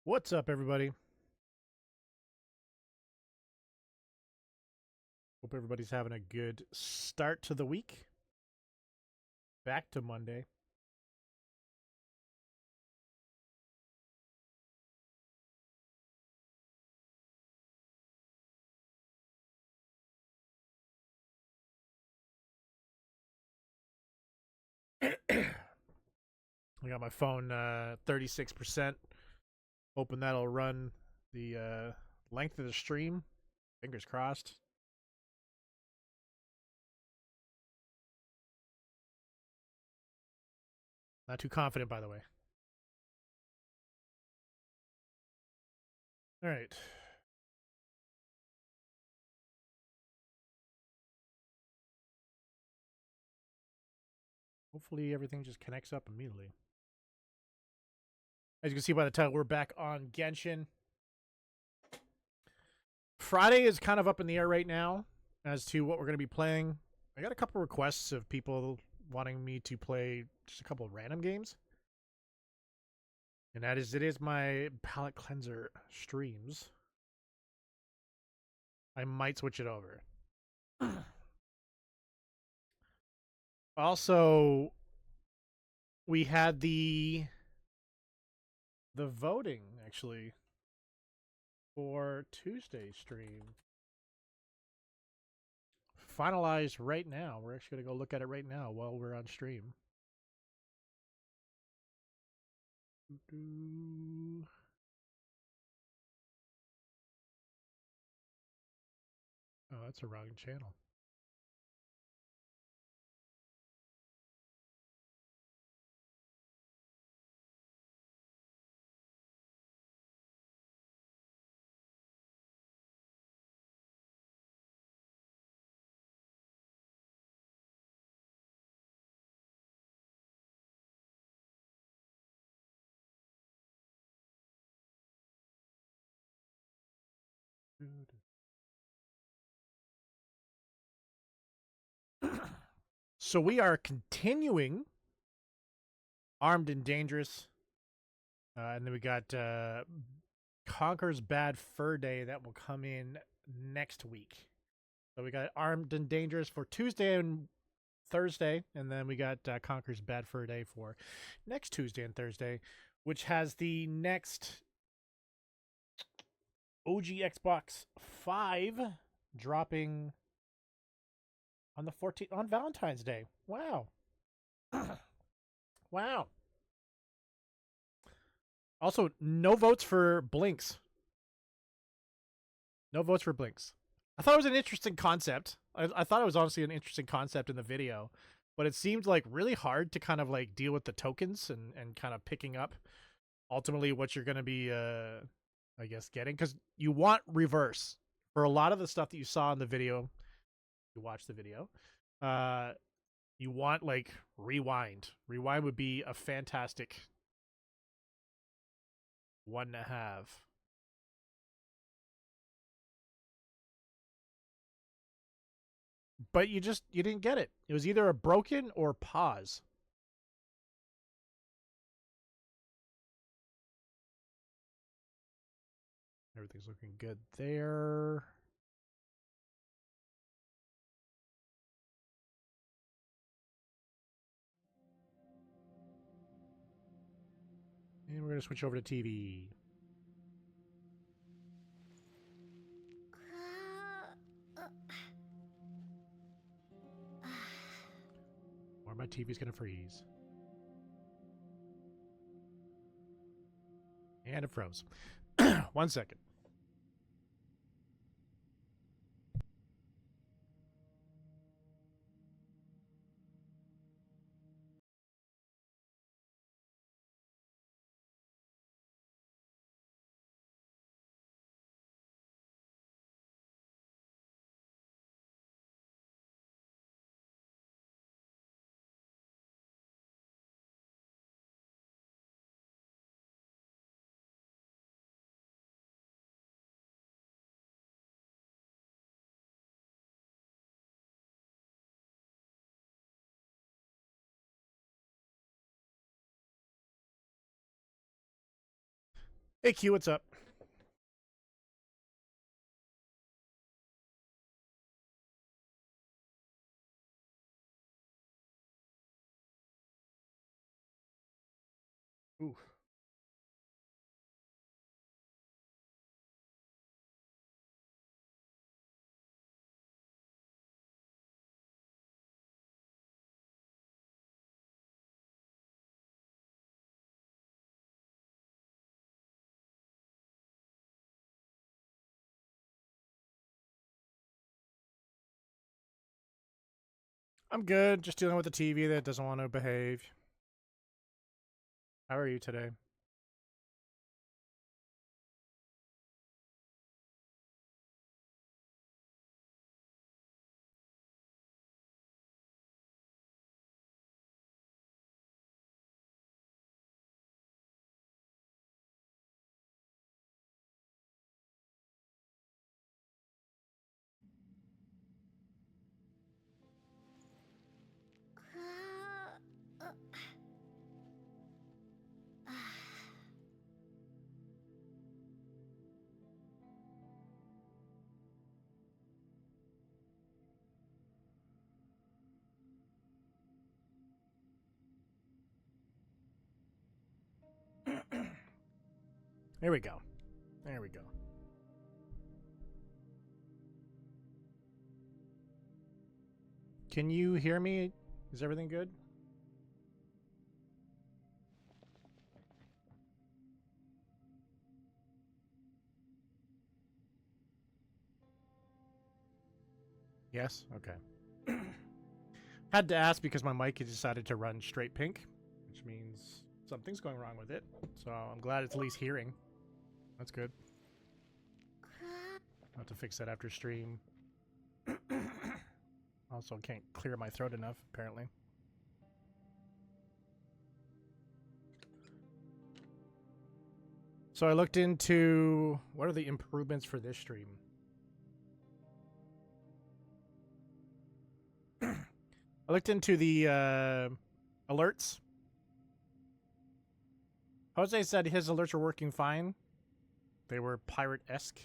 What's up, everybody? Hope everybody's having a good start to the week. Back to Monday. I got my phone 36%. Hoping that'll run the length of the stream. Fingers crossed. Not too confident, by the way. All right. Hopefully everything just connects up immediately. As you can see by the title, we're back on Genshin. Friday is kind of up in the air right now as to what we're going to be playing. I got a couple requests of people wanting me to play just a couple of random games. And it is my palette cleanser streams. I might switch it over. Also, we had the voting actually for Tuesday stream finalized right now. We're actually going to go look at it right now while we're on stream. Oh, that's a wrong channel. So we are continuing Armed and Dangerous. And then we got Conker's Bad Fur Day that will come in next week. So we got Armed and Dangerous for Tuesday and Thursday, and then we got Conker's Bad Fur Day for next Tuesday and Thursday, which has the next OG Xbox 5 dropping on the 14th on Valentine's Day. Wow. Wow. Also, no votes for Blinks. No votes for Blinks. I thought it was an interesting concept. I thought it was honestly an interesting concept in the video, but it seemed like really hard to kind of like deal with the tokens and kind of picking up ultimately what you're going to be, I guess, getting. Because you want reverse for a lot of the stuff that you saw in the video. You watch the video. You want like rewind. Rewind would be a fantastic one to have. But you didn't get it. It was either a broken or pause. Everything's looking good there. And we're going to switch over to TV. Or my TV's going to freeze. And it froze. 1 second. Hey Q, what's up? Ooh. I'm good, just dealing with the TV that doesn't want to behave. How are you today? There we go. There we go. Can you hear me? Is everything good? Yes? Okay. Had to ask because my mic has decided to run straight pink, which means something's going wrong with it. So I'm glad it's at least hearing. That's good. I'll have to fix that after stream. Also can't clear my throat enough, apparently. So I looked into what are the improvements for this stream. I looked into the alerts. Jose said his alerts were working fine. They were pirate-esque.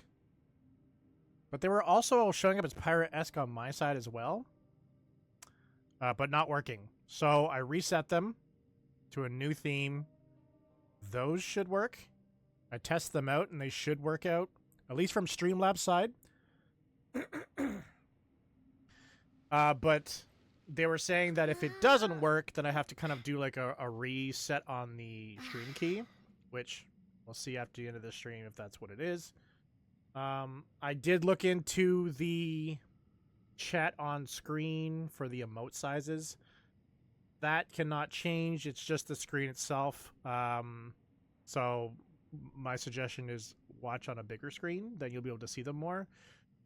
But they were also showing up as pirate-esque on my side as well. But not working. So I reset them to a new theme. Those should work. I test them out and they should work out. At least from Streamlabs side. But they were saying that if it doesn't work, then I have to kind of do like a reset on the stream key, which we'll see after the end of the stream if that's what it is. I did look into the chat on screen for the emote sizes. That cannot change. It's just the screen itself. So my suggestion is watch on a bigger screen, then you'll be able to see them more.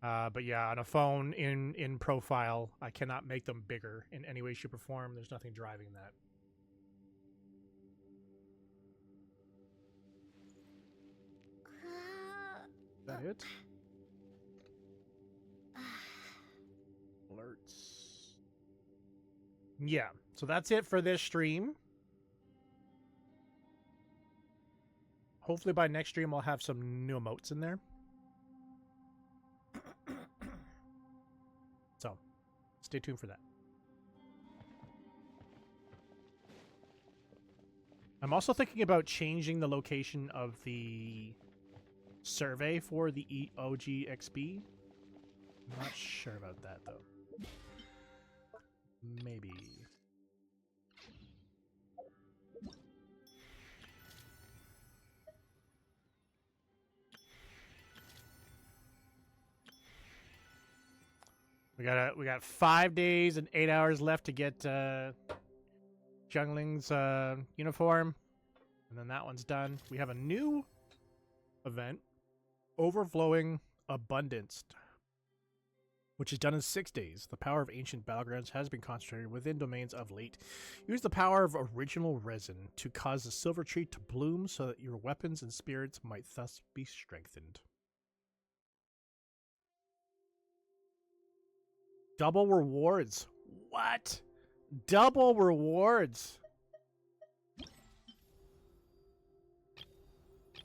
But yeah, on a phone in profile, I cannot make them bigger in any way, shape, or form. There's nothing driving that. Is that it? Alerts. Yeah, so that's it for this stream. Hopefully by next stream I'll have some new emotes in there. So, stay tuned for that. I'm also thinking about changing the location of the survey for the EOGXB. I'm not sure about that, though. Maybe. We got 5 days and 8 hours left to get Jungling's uniform, and then that one's done. We have a new event, Overflowing Abundance, which is done in 6 days. The power of ancient battlegrounds has been concentrated within domains of late. Use the power of original resin to cause the silver tree to bloom so that your weapons and spirits might thus be strengthened. Double rewards. What? Double rewards.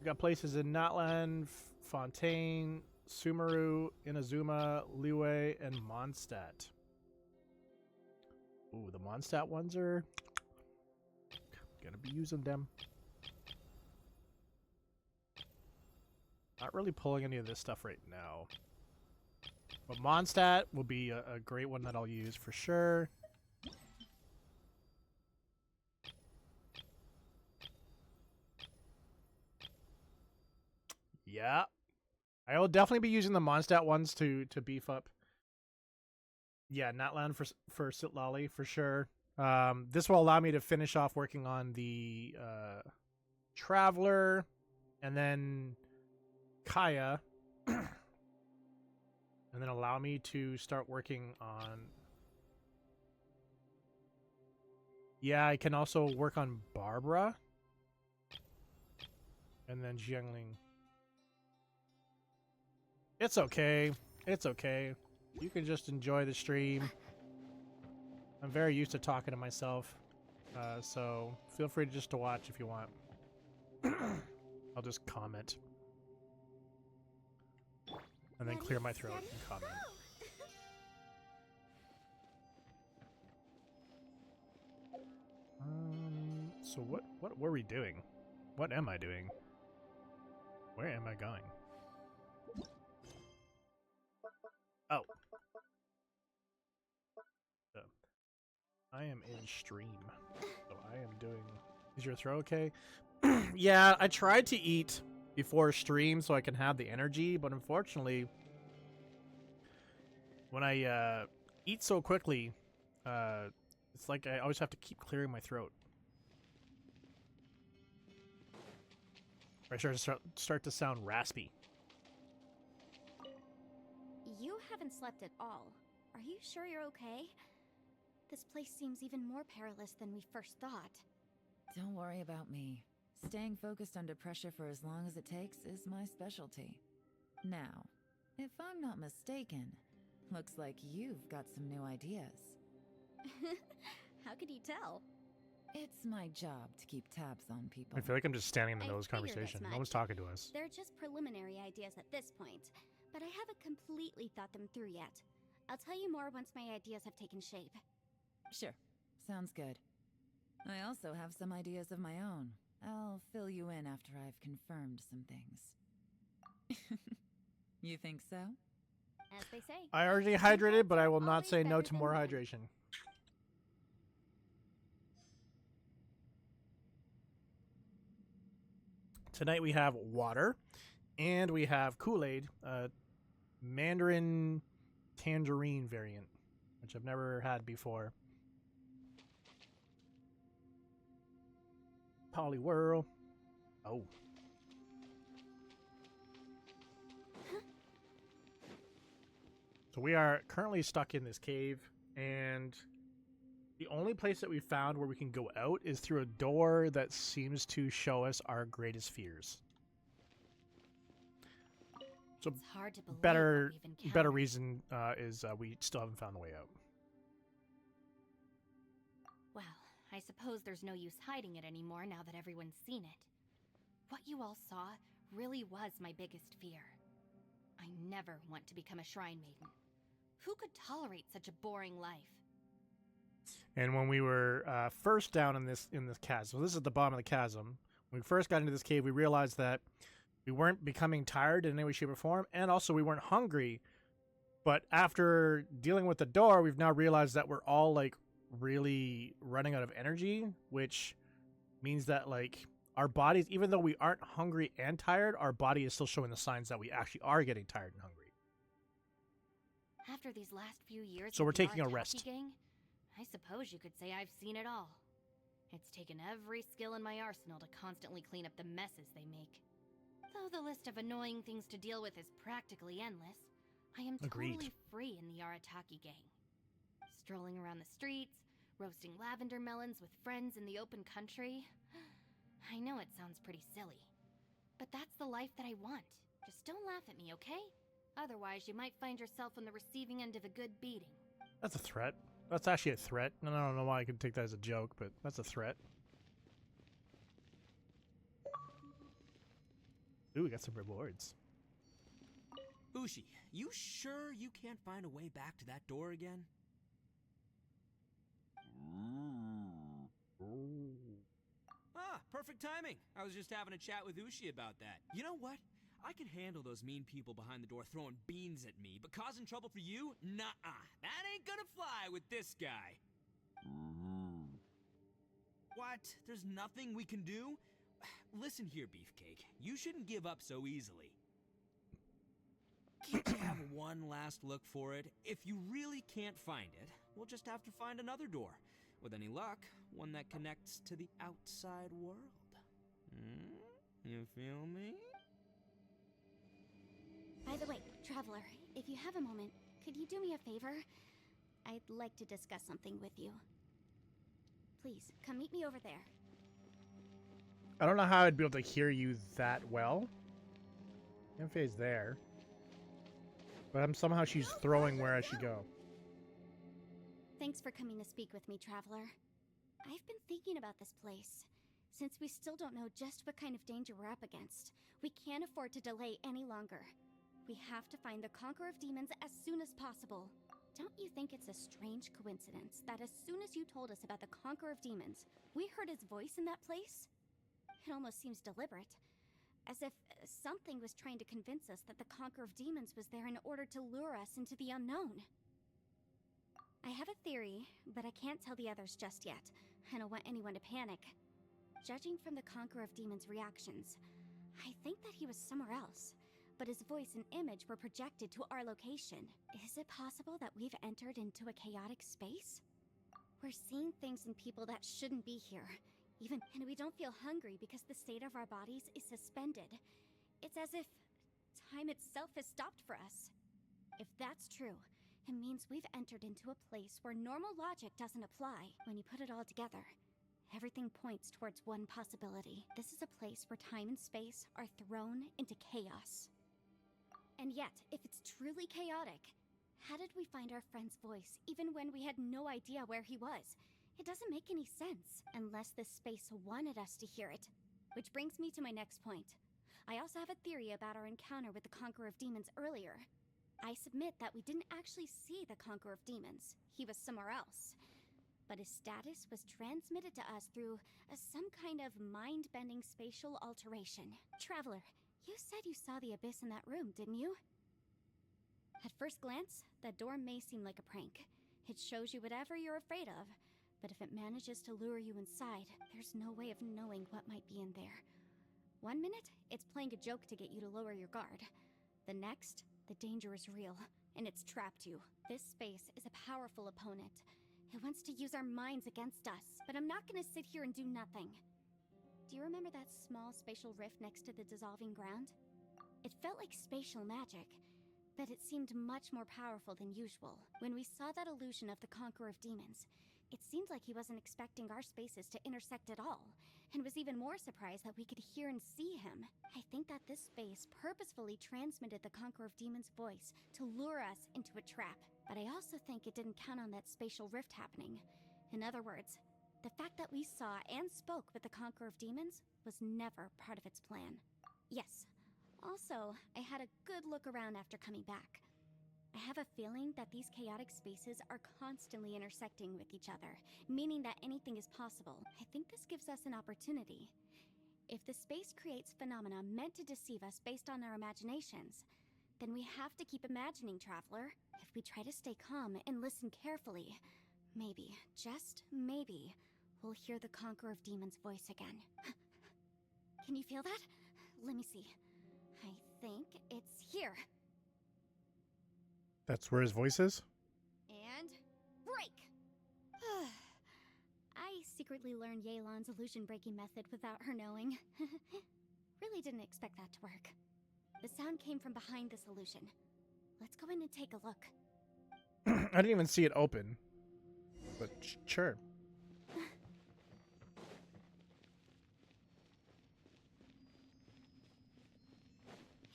We got places in Natlan, Fontaine, Sumeru, Inazuma, Liyue, and Mondstadt. Ooh, the Mondstadt ones are gonna be using them. Not really pulling any of this stuff right now. But Mondstadt will be a great one that I'll use for sure. Yeah. I will definitely be using the Mondstadt ones to beef up. Yeah, Natlan for Sitlali for sure. This will allow me to finish off working on the Traveler, and then Kaya, and then allow me to start working on... Yeah, I can also work on Barbara, and then Jiangling. It's okay. It's okay. You can just enjoy the stream. I'm very used to talking to myself, so feel free just to watch if you want. I'll just comment. And then clear my throat and comment. So what were we doing? What am I doing? Where am I going? Oh. So, I am in stream. So I am doing... Is your throat okay? Yeah, I tried to eat before stream so I can have the energy, but unfortunately, when I eat so quickly, it's like I always have to keep clearing my throat. I start to sound raspy. You haven't slept at all. Are you sure you're okay? This place seems even more perilous than we first thought. Don't worry about me. Staying focused under pressure for as long as it takes is my specialty. Now, if I'm not mistaken, looks like you've got some new ideas. How could you tell? It's my job to keep tabs on people. I feel like I'm just standing in the middle of this I figured conversation. as No much. one's talking to us. They're just preliminary ideas at this point, but I haven't completely thought them through yet. I'll tell you more once my ideas have taken shape. Sure, sounds good. I also have some ideas of my own. I'll fill you in after I've confirmed some things. You think so? As they say. I already hydrated, but I will not Always say no better to than more none. hydration. Tonight we have water, and we have Kool-Aid, Mandarin tangerine variant, which I've never had before. Poliwhirl. Oh. So we are currently stuck in this cave, and the only place that we found where we can go out is through a door that seems to show us our greatest fears. So It's hard to believe better what we've better encountered. reason is we still haven't found the way out. Well, I suppose there's no use hiding it anymore now that everyone's seen it. What you all saw really was my biggest fear. I never want to become a shrine maiden. Who could tolerate such a boring life? And when we were first down in this chasm, so this is the bottom of the chasm. When we first got into this cave, we realized that we weren't becoming tired in any way, shape, or form, and also we weren't hungry. But after dealing with the door, we've now realized that we're all like really running out of energy, which means that like our bodies, even though we aren't hungry and tired, our body is still showing the signs that we actually are getting tired and hungry. After these last few years, So with we're the taking a Arataki rest. Gang, I suppose you could say I've seen it all. It's taken every skill in my arsenal to constantly clean up the messes they make. Though the list of annoying things to deal with is practically endless, I am Agreed. totally free in the Arataki Gang. Strolling around the streets, roasting lavender melons with friends in the open country. I know it sounds pretty silly, but that's the life that I want. Just don't laugh at me, okay? Otherwise, you might find yourself on the receiving end of a good beating. That's a threat. That's actually a threat. And I don't know why I could take that as a joke, but that's a threat. Ooh, we got some rewards. Ushi, you sure you can't find a way back to that door again? Ah, perfect timing. I was just having a chat with Ushi about that. You know what? I can handle those mean people behind the door throwing beans at me, but causing trouble for you? Nuh-uh. That ain't gonna fly with this guy. What? There's nothing we can do? Listen here, Beefcake. You shouldn't give up so easily. Can't you have one last look for it? If you really can't find it, we'll just have to find another door. With any luck, one that connects to the outside world. You feel me? By the way, Traveler, if you have a moment, could you do me a favor? I'd like to discuss something with you. Please, come meet me over there. I don't know how I'd be able to hear you that well. Enfei's there. But somehow she's throwing where I should go. Thanks for coming to speak with me, Traveler. I've been thinking about this place. Since we still don't know just what kind of danger we're up against, we can't afford to delay any longer. We have to find the Conqueror of Demons as soon as possible. Don't you think it's a strange coincidence that as soon as you told us about the Conqueror of Demons, we heard his voice in that place? It almost seems deliberate. As if something was trying to convince us that the Conqueror of Demons was there in order to lure us into the unknown. I have a theory, but I can't tell the others just yet. I don't want anyone to panic. Judging from the Conqueror of Demons' reactions, I think that he was somewhere else, but his voice and image were projected to our location. Is it possible that we've entered into a chaotic space? We're seeing things and people that shouldn't be here. And we don't feel hungry because the state of our bodies is suspended. It's as if time itself has stopped for us. If that's true, it means we've entered into a place where normal logic doesn't apply. When you put it all together, everything points towards one possibility. This is a place where time and space are thrown into chaos. And yet, if it's truly chaotic, how did we find our friend's voice even when we had no idea where he was? It doesn't make any sense, unless this space wanted us to hear it. Which brings me to my next point. I also have a theory about our encounter with the Conqueror of Demons earlier. I submit that we didn't actually see the Conqueror of Demons. He was somewhere else. But his status was transmitted to us through some kind of mind-bending spatial alteration. Traveler, you said you saw the abyss in that room, didn't you? At first glance, that door may seem like a prank. It shows you whatever you're afraid of. But if it manages to lure you inside, there's no way of knowing what might be in there. 1 minute, it's playing a joke to get you to lower your guard. The next, the danger is real, and it's trapped you. This space is a powerful opponent. It wants to use our minds against us, but I'm not gonna sit here and do nothing. Do you remember that small spatial rift next to the dissolving ground? It felt like spatial magic, but it seemed much more powerful than usual. When we saw that illusion of the Conqueror of Demons, it seemed like he wasn't expecting our spaces to intersect at all, and was even more surprised that we could hear and see him. I think that this space purposefully transmitted the Conqueror of Demons' voice to lure us into a trap, but I also think it didn't count on that spatial rift happening. In other words, the fact that we saw and spoke with the Conqueror of Demons was never part of its plan. Yes. Also, I had a good look around after coming back. I have a feeling that these chaotic spaces are constantly intersecting with each other, meaning that anything is possible. I think this gives us an opportunity. If the space creates phenomena meant to deceive us based on our imaginations, then we have to keep imagining, Traveler. If we try to stay calm and listen carefully, maybe, just maybe, we'll hear the Conqueror of Demons' voice again. Can you feel that? Let me see. I think it's here. That's where his voice is? And break! I secretly learned Yelan's illusion-breaking method without her knowing. Really didn't expect that to work. The sound came from behind this illusion. Let's go in and take a look. I didn't even see it open. But sure.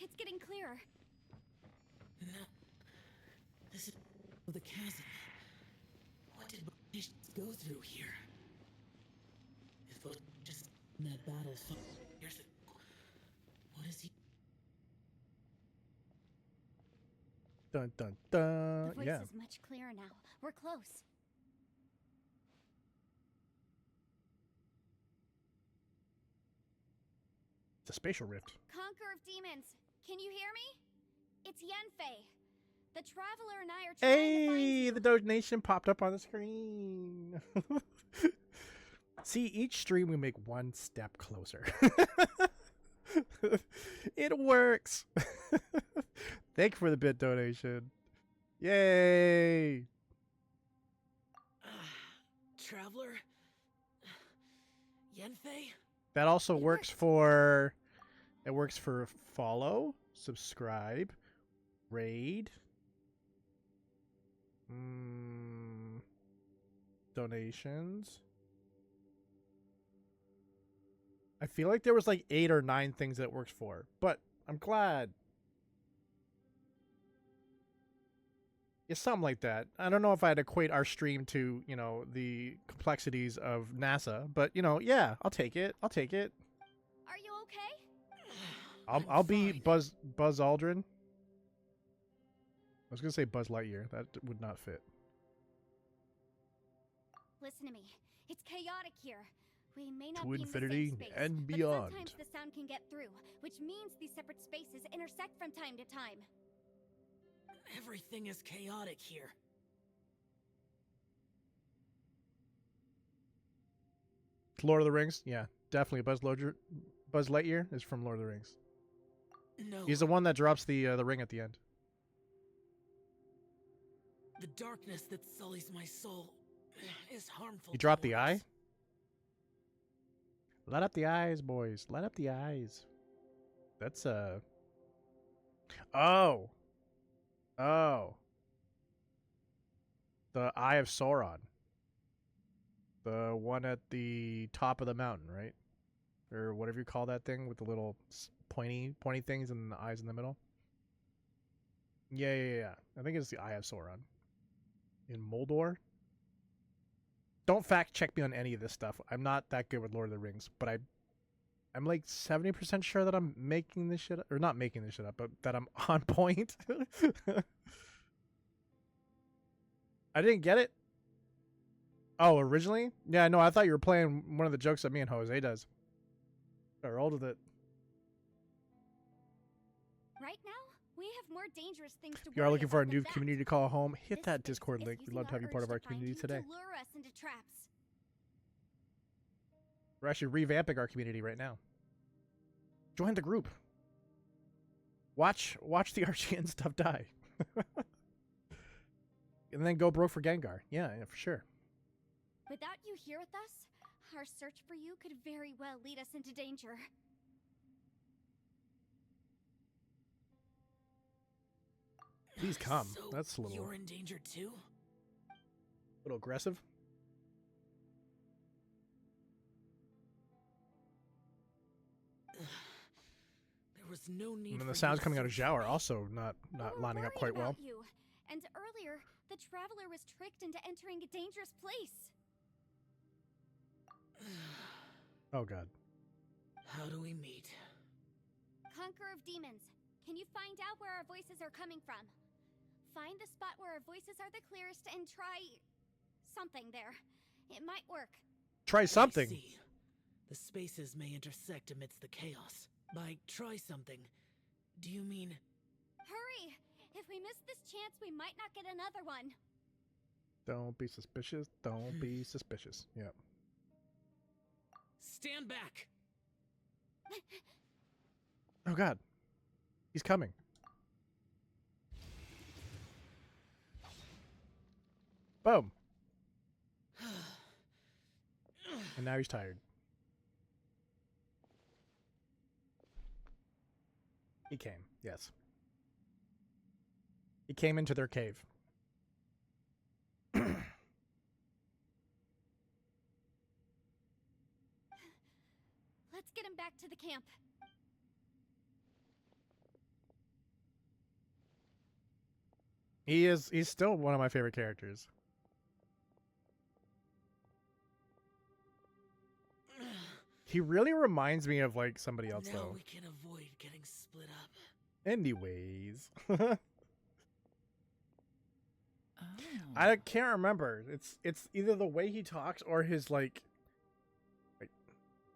It's getting clearer. No. This is the chasm. What did British go through here? It was just in that battle 5 years ago. What is he Dun dun The dun. voice Yeah. is much clearer now. We're close. It's a spatial rift. Conqueror of demons, can you hear me? It's Yenfei. The traveler and I are trying to find Hey, you. the donation popped up on the screen. See, each stream we make one step closer. It works. Thank you for the bit donation. Yay. Traveler? Yenfei? That also It works worked. for follow, subscribe, raid, donations. I feel like there was like 8 or 9 things that it works for, but I'm glad. It's something like that. I don't know if I'd equate our stream to, you know, the complexities of NASA, but you know, yeah, I'll take it. I'll take it. Are you okay? I'll be fine. Buzz Aldrin. I was gonna say Buzz Lightyear. That would not fit. Listen to me. It's chaotic here. We may not To be in infinity the same space, and but beyond. sometimes the sound can get through, which means these separate spaces intersect from time to time. Everything is chaotic here. Lord of the Rings, yeah, definitely. Buzz Lightyear is from Lord of the Rings. No. He's the one that drops the ring at the end. The darkness that sullies my soul is harmful. You dropped to the others. eye? Let up the eyes, boys. Let up the eyes. That's Oh. Oh. The Eye of Sauron. The one at the top of the mountain, right? Or whatever you call that thing with the little pointy things and the eyes in the middle. Yeah. I think it's the Eye of Sauron. In Moldor. Don't fact check me on any of this stuff. I'm not that good with Lord of the Rings, but I'm like 70% sure that I'm making this shit up, or not making this shit up, but that I'm on point. I didn't get it. Oh, originally? Yeah, no, I thought you were playing one of the jokes that me and Jose does. I rolled with it. Right now, we have more dangerous things to If you are worry looking for a about new than that. community to call home, hit This that space Discord is link. We'd using love to have you our part of urge our to find community you today. to lure us into traps. We're actually revamping our community right now. Join the group. Watch the RGN stuff die. And then go broke for Gengar. Yeah, for sure. Without you here with us, our search for you could very well lead us into danger. Please come. So That's a little You're in danger too? aggressive. There was no need. And then for the sounds you to coming out of search shower for me. also not We were lining up worried quite well. about you. And earlier, the traveler was tricked into entering a dangerous place. Oh god. How do we meet? Conqueror of demons, can you find out where our voices are coming from? Find the spot where our voices are the clearest and try something there. It might work. Try I something. see. The spaces may intersect amidst the chaos. By try something, do you mean Hurry! If we miss this chance, we might not get another one. Don't be suspicious. Don't be suspicious. Yep. stand back? Oh god. He's coming. Boom. And now he's tired. He came, yes. He came into their cave. Let's get him back to the camp. He's still one of my favorite characters. He really reminds me of like somebody else Now though. we can avoid getting split up. Anyways. I can't remember. It's either the way he talks or his like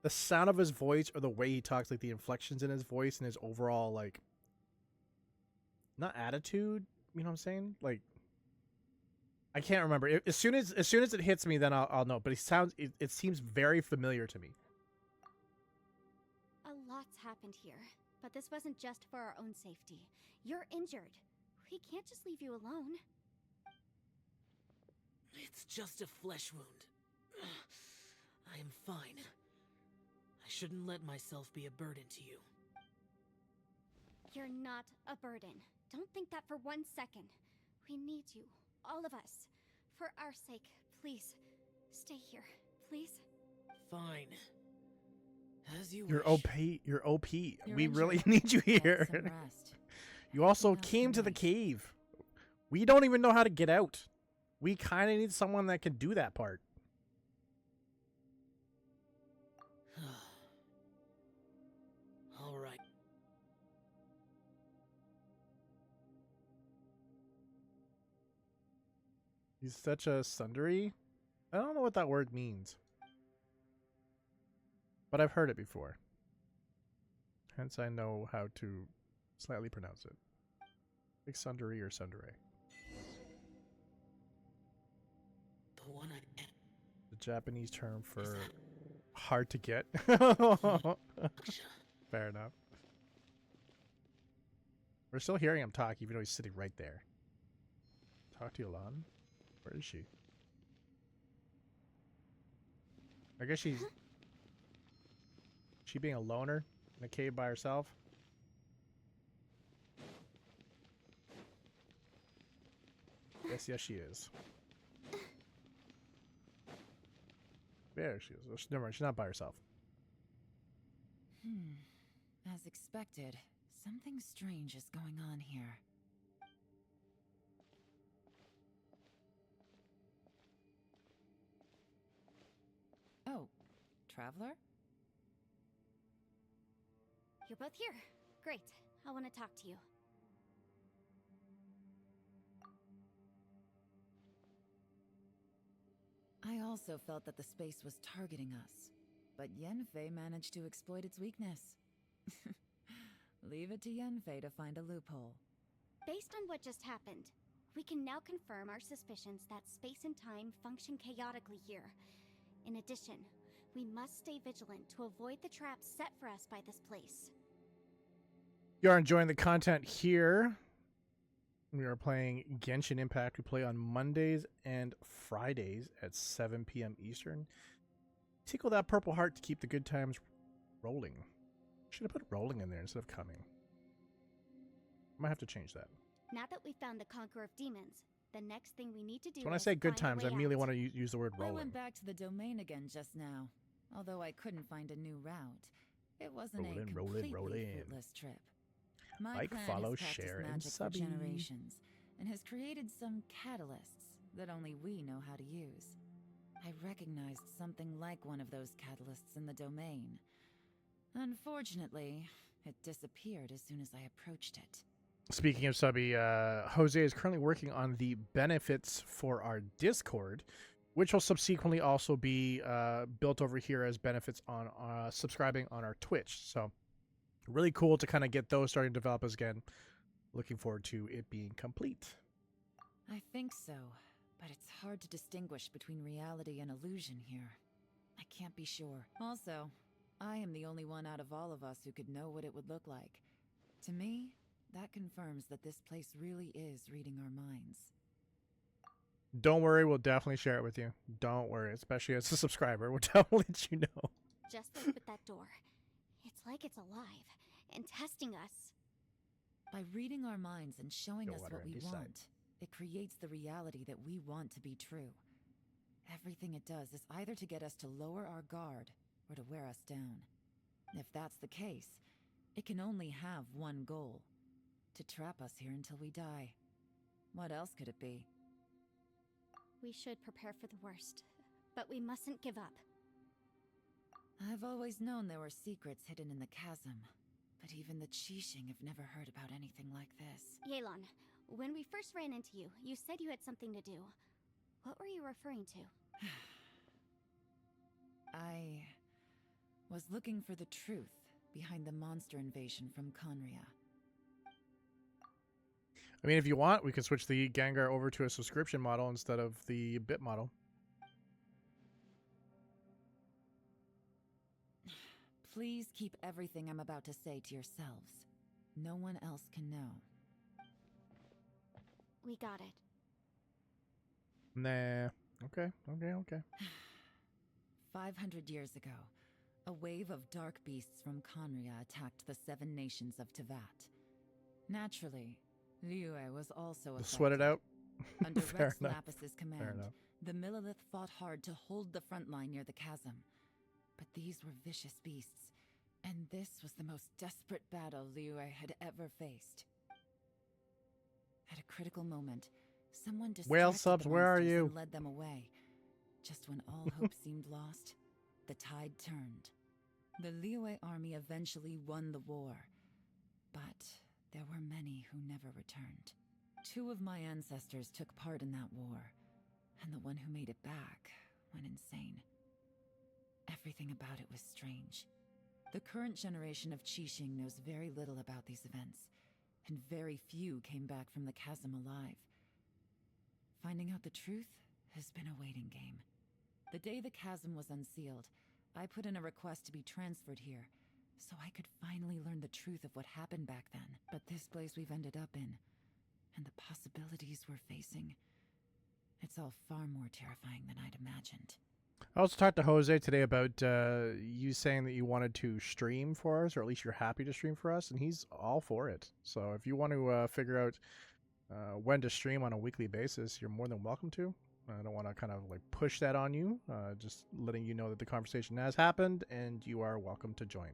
the sound of his voice or the way he talks, like the inflections in his voice and his overall like not attitude. You know what I'm saying? Like I can't remember. As soon as it hits me, then I'll know. But it seems very familiar to me. A lot's happened here, but this wasn't just for our own safety. You're injured. We can't just leave you alone. It's just a flesh wound. I am fine. I shouldn't let myself be a burden to you. You're not a burden. Don't think that for 1 second. We need you, all of us. For our sake, please, stay here, please. Fine. As you You're wish. OP. You're OP. You're We really injured. need you Get here. some rest. You also Everything else came to the tonight. cave. We don't even know how to get out. We kind of need someone that can do that part. All right. He's such a sundry. I don't know what that word means. But I've heard it before. Hence I know how to slightly pronounce it. Like sundry or sundere. The one I am. The Japanese term Is for that hard to get. Fair enough. We're still hearing him talk even though he's sitting right there. Talk to Yolan? Where is she? I guess she's... She being a loner in a cave by herself? Yes, she is. There she is. Oh, never mind, she's not by herself. As expected, something strange is going on here. Oh, Traveler? You're both here. Great. I want to talk to you. I also felt that the space was targeting us, but Yenfei managed to exploit its weakness. Leave it to Yenfei to find a loophole. Based on what just happened, we can now confirm our suspicions that space and time function chaotically here. In addition, we must stay vigilant to avoid the traps set for us by this place. If you are enjoying the content here, we are playing Genshin Impact. We play on Mondays and Fridays at 7 p.m. Eastern. Tickle that purple heart to keep the good times rolling. Should have put rolling in there instead of coming. Might have to change that. Now that we've found the Conqueror of Demons, the next thing we need to do So when I is say good find a times, I way immediately out. want to use the word I rolling. went back to the domain again just now, although I couldn't find a new route. It wasn't Rollin', a rollin', completely rollin'. fruitless trip. My Like, clan follow, has practiced share, and magic for subby. generations, and has created some catalysts that only we know how to use. I recognized something like one of those catalysts in the domain. Unfortunately, it disappeared as soon as I approached it. Speaking of subby, Jose is currently working on the benefits for our Discord, which will subsequently also be built over here as benefits on subscribing on our Twitch. So really cool to kind of get those starting to develop again. Looking forward to it being complete. I think so, but it's hard to distinguish between reality and illusion here. I can't be sure. Also, I am the only one out of all of us who could know what it would look like. To me, that confirms that this place really is reading our minds. Don't worry, we'll definitely share it with you. Don't worry, especially as a subscriber. We'll definitely let you know. Just like with that door. It's like it's alive and testing us. By reading our minds and showing Go us water what and we decide. want, it creates the reality that we want to be true. Everything it does is either to get us to lower our guard or to wear us down. If that's the case, it can only have one goal: to trap us here until we die. What else could it be? We should prepare for the worst, but we mustn't give up. I've always known there were secrets hidden in the chasm, but even the Qixing have never heard about anything like this. Yelan, When we first ran into you, you said you had something to do. What were you referring to? I was looking for the truth behind the monster invasion from Conria. I mean, if you want, we could switch the Gengar over to a subscription model instead of the bit model. Please keep everything I'm about to say to yourselves. No one else can know. We got it. Nah. Okay. 500 years ago, a wave of dark beasts from Conria attacked the 7 nations of Teyvat. Naturally, Liyue was also affected. Sweat it out. Under Fair Rex enough. Lapis's Fair command, enough. the Millelith fought hard to hold the front line near the chasm. But these were vicious beasts, and this was the most desperate battle Liyue had ever faced. At a critical moment, someone distracted Whale subs, the where are monsters you? and led them away. Just when all hope seemed lost, the tide turned. The Liyue army eventually won the war, but there were many who never returned. 2 of my ancestors took part in that war, and the one who made it back went insane. Everything about it was strange. The current generation of Qixing knows very little about these events, and very few came back from the chasm alive. Finding out the truth has been a waiting game. The day the chasm was unsealed, I put in a request to be transferred here, so I could finally learn the truth of what happened back then. But this place we've ended up in, and the possibilities we're facing, it's all far more terrifying than I'd imagined. I also talked to Jose today about you saying that you wanted to stream for us, or at least you're happy to stream for us, and he's all for it. So if you want to figure out when to stream on a weekly basis, you're more than welcome to. I don't want to kind of like push that on you, just letting you know that the conversation has happened and you are welcome to join.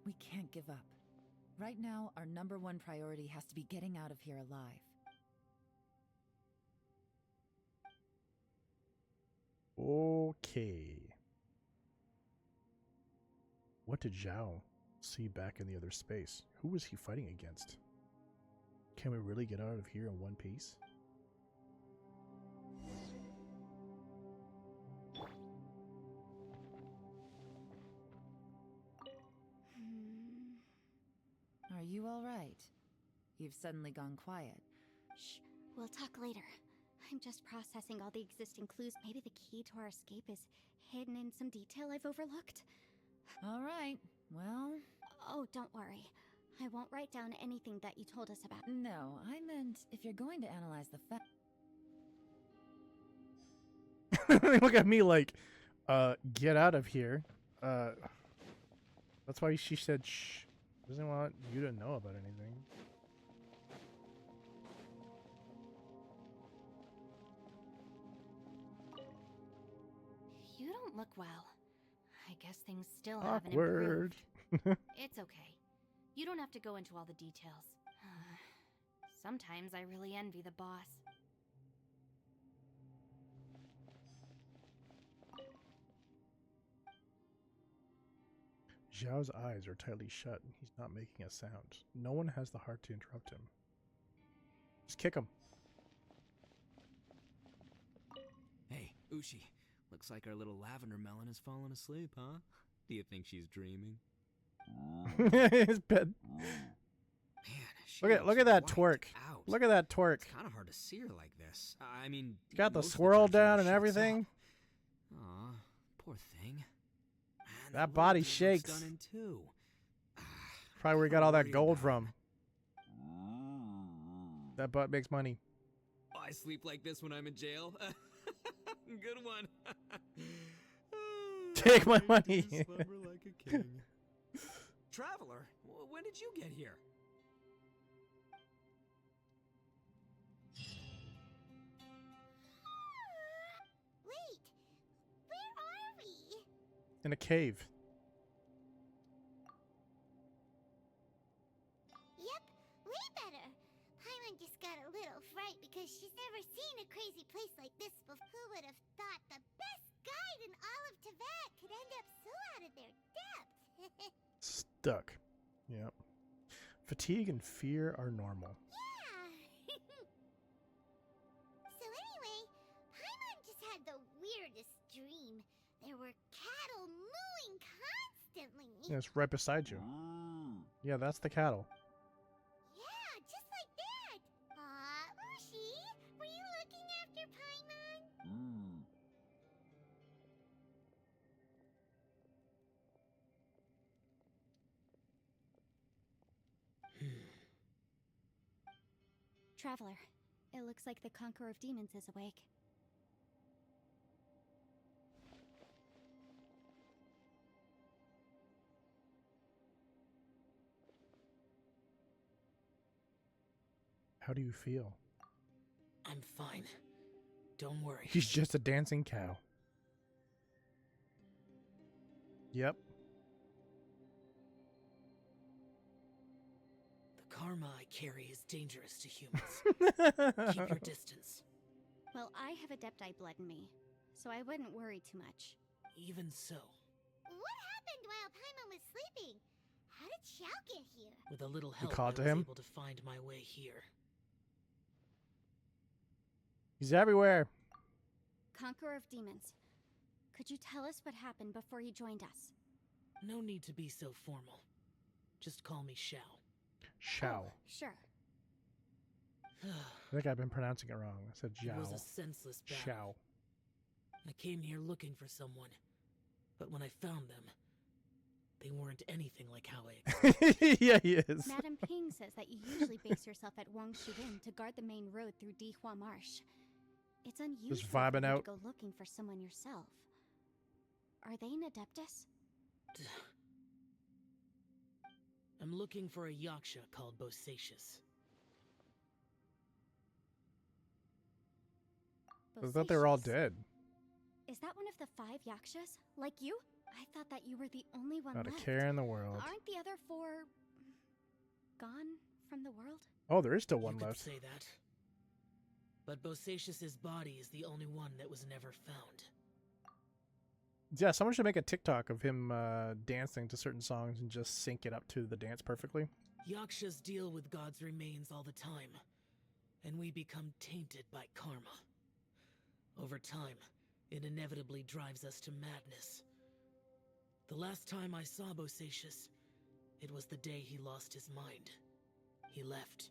We can't give up. Right now, our #1 priority has to be getting out of here alive. Okay. What did Zhao see back in the other space? Who was he fighting against? Can we really get out of here in one piece? Are you all right? You've suddenly gone quiet. Shh, we'll talk later. I'm just processing all the existing clues. Maybe the key to our escape is hidden in some detail I've overlooked. All right, well... Oh, don't worry. I won't write down anything that you told us about. No, I meant if you're going to analyze the Look at me like, get out of here. That's why she said shh. Doesn't want you to know about anything. You don't look well. I guess things still haven't Awkward. improved. It's okay. You don't have to go into all the details. Sometimes I really envy the boss. Zhao's eyes are tightly shut. He's not making a sound. No one has the heart to interrupt him. Just kick him. Hey, Ushi. Looks like our little lavender melon has fallen asleep, huh? Do you think she's dreaming? His bed. Man, Look at that wiped twerk. out. Look at that twerk. It's kind of hard to see her like this. I mean, Got the most of swirl time she down just and shuts everything. up. Aw, poor thing. Man, That little body dude looks shakes. stunning too. Probably where he got Kinda all that worried gold about from. her. That butt makes money. Oh, I sleep like this when I'm in jail. Good one. Take my I money. do slumber like a king. Traveler, when did you get here? Wait! Where are we? In a cave. Yep, way better. Paimon just got a little fright because she's never seen a crazy place like this before. Who would have thought the best guide in all of Teyvat could end up so out of their depth? Stuck. Yep. Fatigue and fear are normal. Yeah. So anyway, Paimon just had the weirdest dream. There were cattle mooing constantly. Yeah, it's right beside you. Yeah, that's the cattle. Yeah, just like that. Ushi, were you looking after Paimon? Traveler, it looks like the Conqueror of Demons is awake. How do you feel? I'm fine. Don't worry. He's just a dancing cow. Yep. The karma I carry is dangerous to humans. Keep your distance. Well, I have Adepti blood in me, so I wouldn't worry too much. Even so, What happened while Paimon was sleeping? How did Xiao get here? with a little help, called to I was him? able to find my way here. He's everywhere. Conqueror of Demons, could you tell us what happened before you joined us? No need to be so formal. Just call me Xiao. Xiao. Oh, sure. I think I've been pronouncing it wrong. I said It was a Zhao. senseless battle. Xiao. I came here looking for someone, but when I found them, they weren't anything like how I expected. Yeah, he is. Madam Ping says that you usually base yourself at Wangshu to guard the main road through Dihua Marsh. It's unusual for vibing you out. to go looking for someone yourself. Are they an Adeptus? I'm looking for a Yaksha called Bosacius. I thought they were all Bosacius. dead. Is that one of the 5 Yakshas? Like you? I thought that you were the only one Not a left. care in the world. Aren't the other 4 gone from the world? Oh, there is still one You could left. say that. But Bosacius's body is the only one that was never found. Yeah, someone should make a TikTok of him dancing to certain songs and just sync it up to the dance perfectly. Yakshas deal with God's remains all the time, and we become tainted by karma. Over time, it inevitably drives us to madness. The last time I saw Bosacius, it was the day he lost his mind. He left.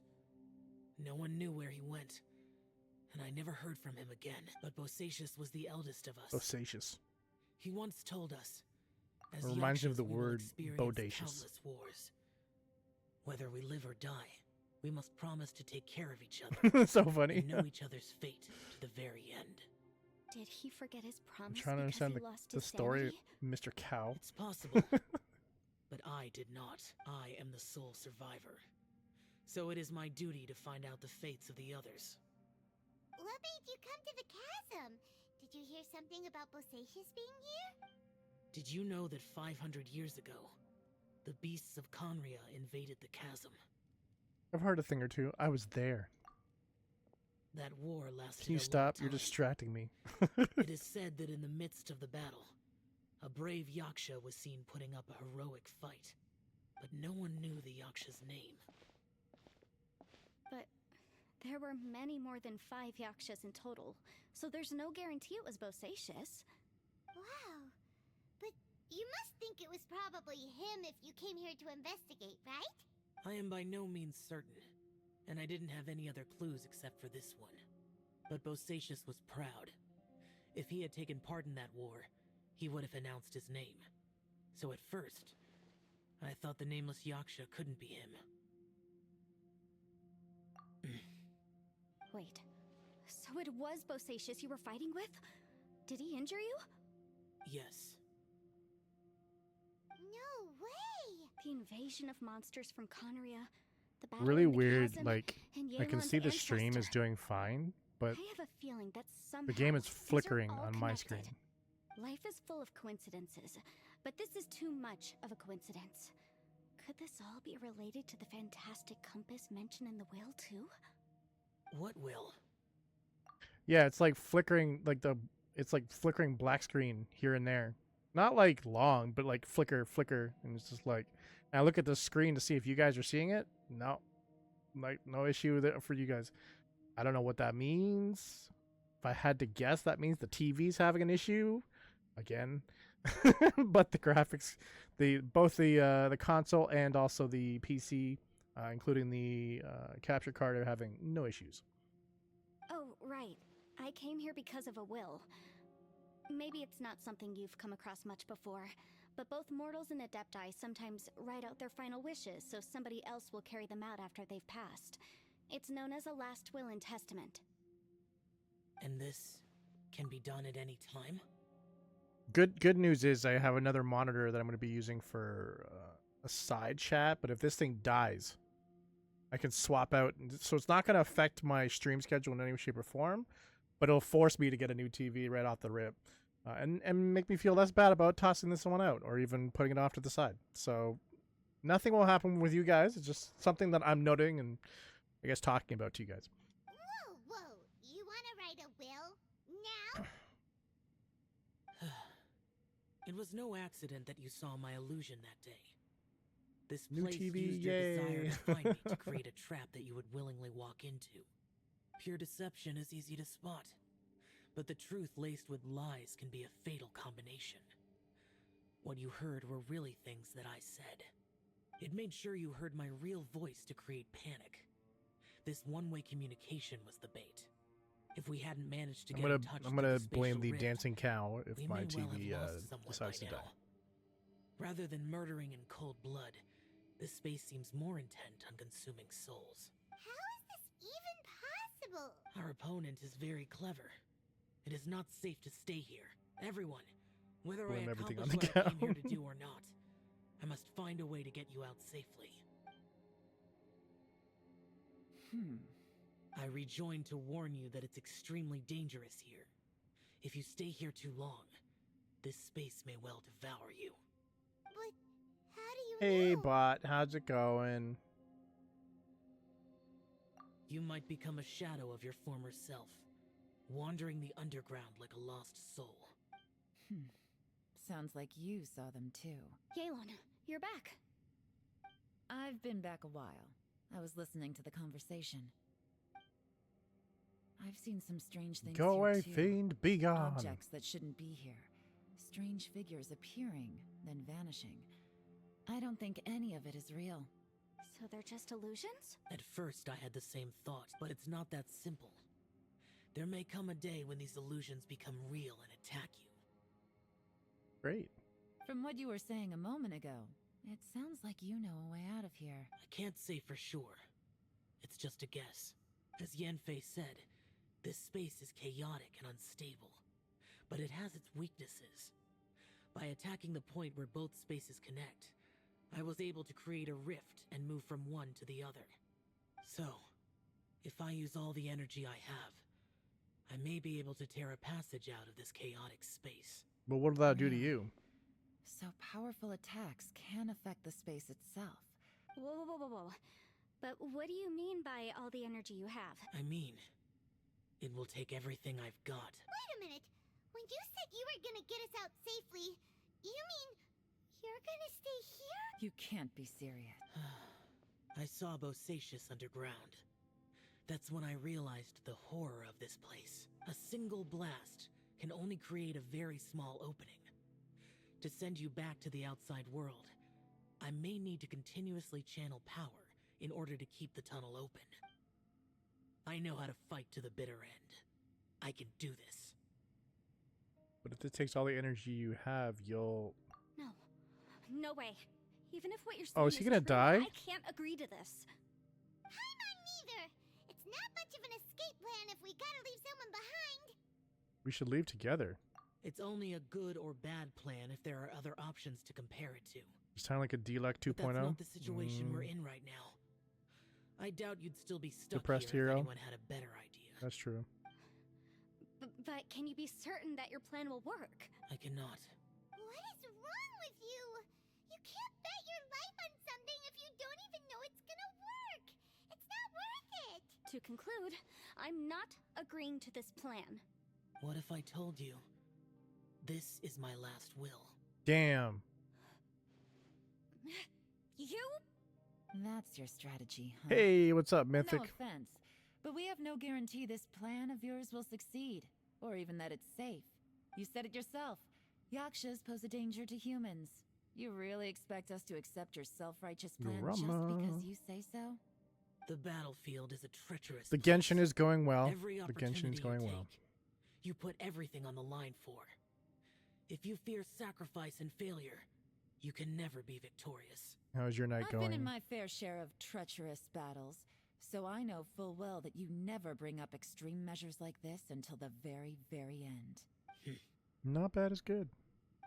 No one knew where he went, and I never heard from him again. But Bosacius was the eldest of us. Bosacious. He once told us, as It reminds me of Yakshas, the we will word experience bodacious. countless wars. Whether we live or die, we must promise to take care of each other So funny. and know each other's fate to the very end. Did he forget his I'm promise trying to because understand he the, lost the his story, sanity? Mr. Cow. It's possible, but I did not. I am the sole survivor. So it is my duty to find out the fates of the others. What made you come to the chasm? Did you hear something about Bosacius being here? Did you know that 500 years ago, the beasts of Conria invaded the chasm? I've heard a thing or two. I was there. That war lasted Can you a long stop? You're time. distracting me. It is said that in the midst of the battle, a brave Yaksha was seen putting up a heroic fight, but no one knew the Yaksha's name. But there were many more than 5 Yakshas in total, so there's no guarantee it was Bosacius. Wow. But you must think it was probably him if you came here to investigate, right? I am by no means certain, and I didn't have any other clues except for this one. But Bosacius was proud. If he had taken part in that war, he would have announced his name. So at first, I thought the nameless Yaksha couldn't be him. Wait, so it was Bosacius you were fighting with? Did he injure you? Yes. No way! The invasion of monsters from Conria, the battle Really in the weird. chasm, Like, and I can Yelan's see the stream is ancestor. doing fine, but I have a feeling that somehow the game is these are flickering all on my connected. screen. Life is full of coincidences, but this is too much of a coincidence. Could this all be related to the fantastic compass mentioned in the will, too? What will? Yeah, it's like flickering, it's like flickering black screen here and there. Not like long, but like flicker, and it's just like, I look at the screen to see if you guys are seeing it, No, like no issue with it for you guys. I don't know what that means. If I had to guess, that means the TV's having an issue again. But the graphics, both the console and also the PC, including the capture card, are having no issues. Oh, right. I came here because of a will. Maybe it's not something you've come across much before, but both mortals and adepti sometimes write out their final wishes so somebody else will carry them out after they've passed. It's known as a last will and testament. And this can be done at any time? Good news is I have another monitor that I'm going to be using for a side chat, but if this thing dies, I can swap out. So it's not going to affect my stream schedule in any shape or form, but it'll force me to get a new TV right off the rip, and make me feel less bad about tossing this one out or even putting it off to the side. So nothing will happen with you guys. It's just something that I'm noting and I guess talking about to you guys. Whoa. You want to write a will? Now? It was no accident that you saw my illusion that day. This New place TV, used your desire yay. to find me to create a trap that you would willingly walk into. Pure deception is easy to spot, but the truth laced with lies can be a fatal combination. What you heard were really things that I said. It made sure you heard my real voice to create panic. This one-way communication was the bait. If we hadn't managed to get in touch I'm gonna through the blame spatial the rift, dancing cow if we my may well TV have lost someone decides to by die. now. Rather than murdering in cold blood, this space seems more intent on consuming souls. How is this even possible? Our opponent is very clever. It is not safe to stay here. Everyone, whether Blame I everything on accomplish the what I came here cow. to do or not, I must find a way to get you out safely. I rejoined to warn you that it's extremely dangerous here. If you stay here too long, this space may well devour you. But how do you Hey know? bot, how's it going? You might become a shadow of your former self, wandering the underground like a lost soul. Sounds like you saw them too. Yelan, you're back. I've been back a while. I was listening to the conversation. I've seen some strange things Go here away, too. fiend, be gone. Objects that shouldn't be here. Strange figures appearing, then vanishing. I don't think any of it is real. So they're just illusions? At first, I had the same thought, but it's not that simple. There may come a day when these illusions become real and attack you. Great. From what you were saying a moment ago, it sounds like you know a way out of here. I can't say for sure. It's just a guess. As Yanfei said, this space is chaotic and unstable, but it has its weaknesses. By attacking the point where both spaces connect, I was able to create a rift and move from one to the other. So, if I use all the energy I have, I may be able to tear a passage out of this chaotic space. But what did that do to Really? you? So powerful attacks can affect the space itself. Whoa. But what do you mean by all the energy you have? I mean, it will take everything I've got. Wait a minute. When you said you were gonna get us out safely, you mean you're gonna stay here? You can't be serious. I saw Bosacius underground. That's when I realized the horror of this place. A single blast can only create a very small opening. To send you back to the outside world, I may need to continuously channel power in order to keep the tunnel open. I know how to fight to the bitter end. I can do this. But if it takes all the energy you have, you'll... No way. Even if what you're saying Oh, is he gonna true, die? I can't agree to this. I'm neither. It's not much of an escape plan if we gotta leave someone behind. We should leave together. It's only a good or bad plan if there are other options to compare it to. You sound like a DLEC 2.0. But that's not the situation we're in right now. I doubt you'd still be stuck Depressed here hero. if anyone had a better idea. That's true. But can you be certain that your plan will work? I cannot. What is wrong with you? You can't bet your life on something if you don't even know it's gonna work. It's not worth it. To conclude, I'm not agreeing to this plan. What if I told you, this is my last will? Damn. You? That's your strategy, huh? Hey, what's up, Mythic? No offense, but we have no guarantee this plan of yours will succeed, or even that it's safe. You said it yourself. Yakshas pose a danger to humans. You really expect us to accept your self-righteous plan just because you say so? The battlefield is a treacherous The place. Genshin is going well. Every The Genshin is opportunity going you well. take, you put everything on the line for. If you fear sacrifice and failure, you can never be victorious. How's your night I've going? been in my fair share of treacherous battles, so I know full well that you never bring up extreme measures like this until the very, very end. Not bad is good.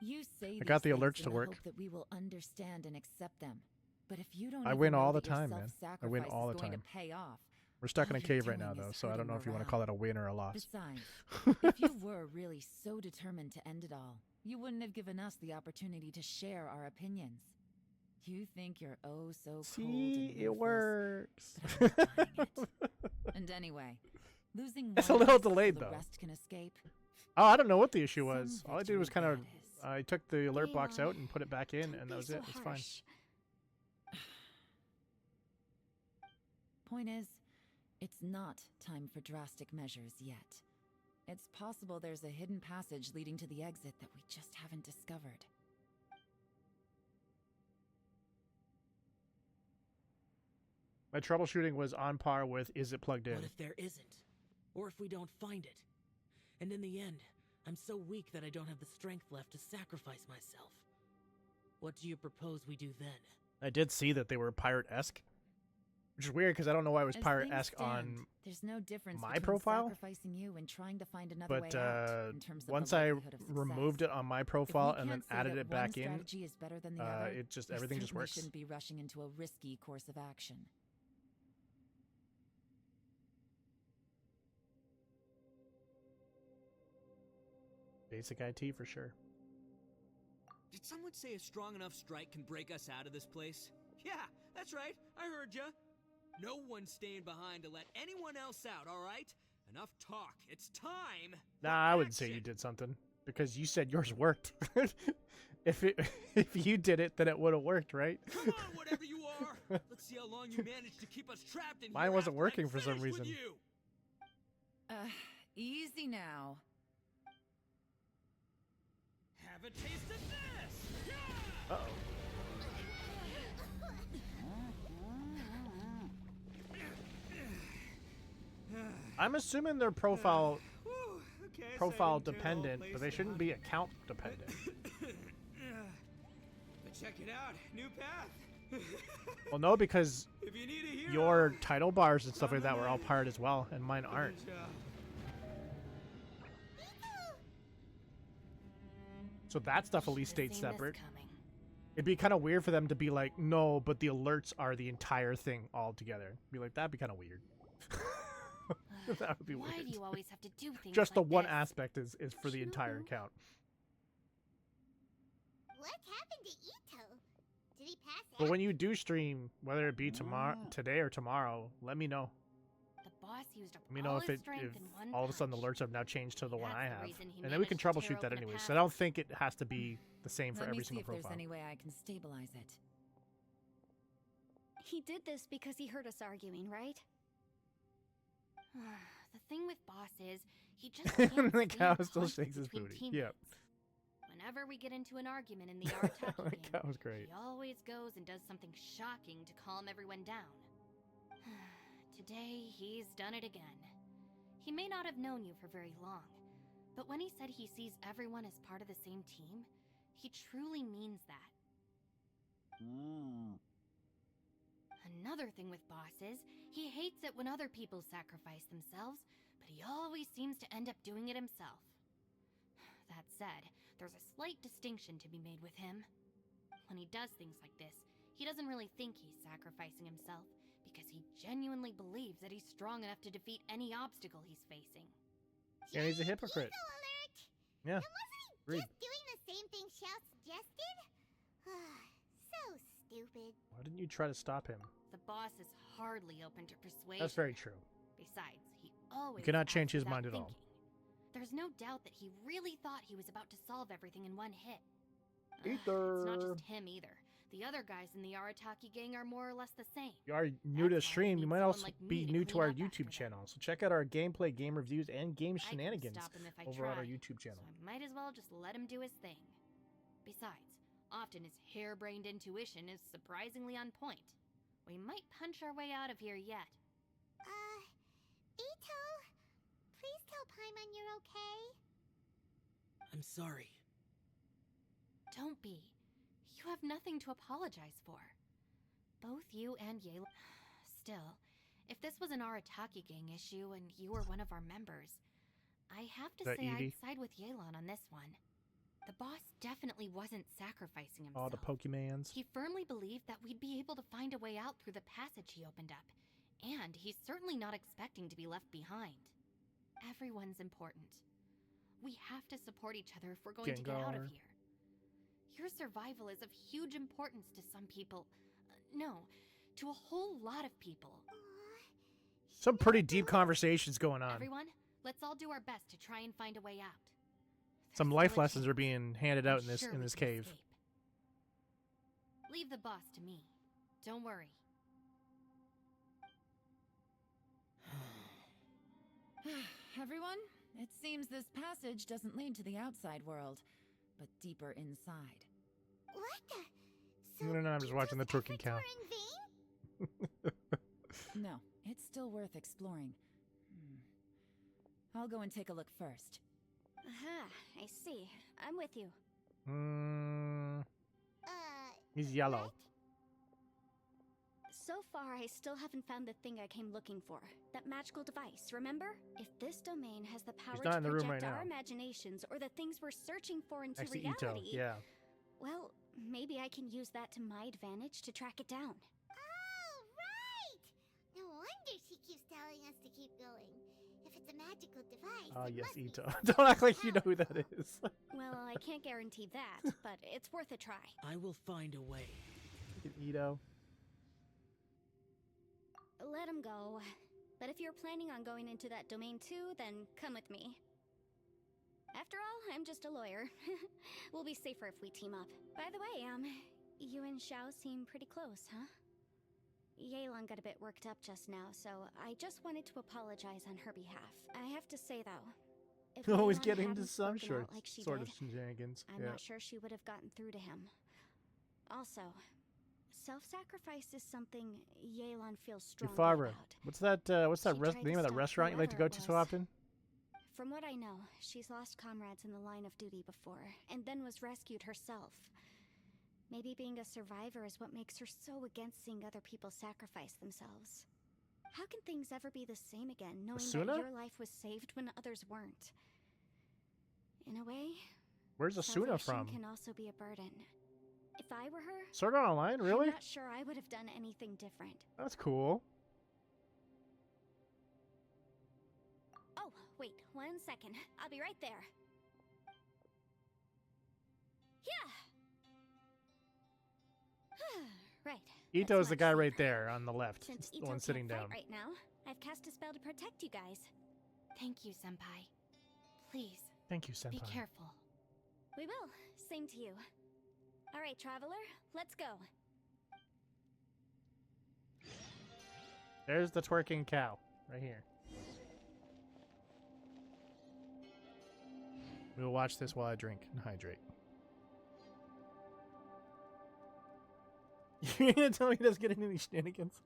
You say I got these the things alerts in to the work. hope that we will understand and accept them. But if you don't I even win know all the that your time, man. I win self-sacrifice all is the going time. to pay off, We're stuck in a all you're cave right now, doing though, is so I don't hurting know if you want to morale. call it a win or a loss. Besides, if you were really so determined to end it all, you wouldn't have given us the opportunity to share our opinions. You think you're oh so cold See, and it ruthless, works. but I'm buying it. And anyway, losing It's a one little so delayed, the though. rest can escape. Oh, I don't know what the issue Some was. All I did was victory, kind of, that is. I took the alert box Damon, out and put it back in, Don't and be that was so it. It's fine. harsh. Point is, it's not time for drastic measures yet. It's possible there's a hidden passage leading to the exit that we just haven't discovered. My troubleshooting was on par with is it plugged in? What if there isn't? Or if we don't find it? And in the end, I'm so weak that I don't have the strength left to sacrifice myself. What do you propose we do then? I did see that they were pirate-esque, which is weird because I don't know why it was As pirate-esque things stand, on. there's no difference my between profile, sacrificing you and trying to find another But way out in terms of once the I likelihood of success. removed it on my If we profile and then can't say added that it back one in, strategy is better than the other, it just we everything just certainly works. shouldn't be rushing into a risky course of action. Basic IT for sure. Did someone say a strong enough strike can break us out of this place? Yeah, that's right. I heard ya. No one's staying behind to let anyone else out, all right? Enough talk. It's time. Nah, for I wouldn't say action. you did something because you said yours worked. if you did it, then it would have worked, right? Come on, whatever you are. Let's see how long you manage to keep us trapped in Mine here wasn't after I'm working for some finished with reason. you. Easy now. Have a taste of this. Yeah! Uh-oh. I'm assuming they're profile Whew, okay, so I didn't tear the whole dependent, place but they shouldn't down. be account dependent. But check it out, new path. Well, no, because If you need a hero, your title bars and stuff like that were all pirate as well, and mine aren't. good job. So that stuff at least Should've stayed seen this separate. coming. It'd be kind of weird for them to be like, no, but the alerts are the entire thing all together. Be like, that'd be kind of weird. That would be Why weird. do you always have to do things Just the like one this? aspect is for the entire True. account. What happened to Ito? Did he pass But out? when you do stream, whether it be today or tomorrow, let me know. The boss used up Let me all know if his it strength if in one all of a sudden the punch. alerts have now changed to the one I That's the have, reason he and then we can managed to tear troubleshoot that open the anyways. path. So I don't think it has to be the same for Let every me see single if there's profile. any way I can stabilize it. He did this because he heard us arguing, right? The thing with Boss is, he just can't The stand cow still conflict shakes his between booty. teammates. Yep. Whenever we get into an argument in the Artaki That game, cow was great. he always goes and does something shocking to calm everyone down. Today, he's done it again. He may not have known you for very long, but when he said he sees everyone as part of the same team, he truly means that. Another thing with Boss is, he hates it when other people sacrifice themselves, but he always seems to end up doing it himself. That said, there's a slight distinction to be made with him. When he does things like this, he doesn't really think he's sacrificing himself, because he genuinely believes that he's strong enough to defeat any obstacle he's facing. Yeah, he's a Yay, hypocrite. Ito alert! Yeah. And wasn't he Agreed. just doing the same thing Xiao suggested? So stupid. Why didn't you try to stop him? The boss is hardly open to persuasion. That's very true. Besides, he always cannot acts change his without mind at all. thinking. There's no doubt that he really thought he was about to solve everything in one hit. It's not Ether. just him either. The other guys in the Arataki gang are more or less the same. If you are new to the That's why stream, we you need might someone also like me be to new to clean our up after YouTube them. channel. So check out our gameplay, game reviews, and game I couldn't shenanigans stop him if I over on our tried, YouTube channel. So I might as well just let him do his thing. Besides, often his harebrained intuition is surprisingly on point. We might punch our way out of here yet. Ito, please tell Paimon you're okay. I'm sorry. Don't be. You have nothing to apologize for. Both you and Yelan... Still, if this was an Arataki gang issue and you were one of our members, I have to Is that say Edie? I'd side with Yelan on this one. The boss definitely wasn't sacrificing himself. All the Pokemans. He firmly believed that we'd be able to find a way out through the passage he opened up. And he's certainly not expecting to be left behind. Everyone's important. We have to support each other if we're going to get out of Gengar. here. Your survival is of huge importance to some people. No, to a whole lot of people. Some pretty deep conversations going on. Everyone, let's all do our best to try and find a way out. Some There's life still a lessons are chance. being handed I'm out in this sure in we this can cave. escape. Leave the boss to me. Don't worry. Everyone, it seems this passage doesn't lead to the outside world, but deeper inside. What the? No, I'm just watching the Ito's twerking efforts cow. were in vain? No, it's still worth exploring. I'll go and take a look first. Aha, I see. I'm with you. He's yellow. What? So far, I still haven't found the thing I came looking for. That magical device, remember? If this domain has the power not to in the room project right our now. imaginations or the things we're searching for into Next to reality, Ito. Yeah. well, maybe I can use that to my advantage to track it down. Oh, right! No wonder she keeps telling us to keep going. If it's a magical device, Ah, it yes, must be Ito. something Don't act like you know powerful. who that is. Well, I can't guarantee that, but it's worth a try. I will find a way. Ito. Let him go. But if you're planning on going into that domain too, then come with me. After all, I'm just a lawyer. We'll be safer if we team up. By the way, you and Xiao seem pretty close, huh? Yelan got a bit worked up just now, so I just wanted to apologize on her behalf. I have to say though, if Always Yelan getting into hadn't some spoken out like she sort did, of shenanigans. I'm Yeah. not sure she would have gotten through to him. Also, self-sacrifice is something Yelan feels strongly Yufara. about. What's that She tried to name of that stop restaurant you like to go whoever to it so was. often? From what I know, she's lost comrades in the line of duty before, and then was rescued herself. Maybe being a survivor is what makes her so against seeing other people sacrifice themselves. How can things ever be the same again, knowing Asuna? that your life was saved when others weren't? In a way, Where's Asuna salvation from? can also be a burden. If I were her, Sword Art Online? Really? I'm not sure I would have done anything different. That's cool. Oh, wait, 1 second. I'll be right there. Yeah! Right. Ito's that's the much guy right safer. there on the left. Since It's the Ito one sitting can't down. fight right now, I've cast a spell to protect you guys. Thank you, Senpai. Please, Thank you, Senpai. be careful. We will. Same to you. All right, traveler, let's go. There's the twerking cow. Right here. We'll watch this while I drink and hydrate. You're gonna tell me he doesn't get into any shenanigans?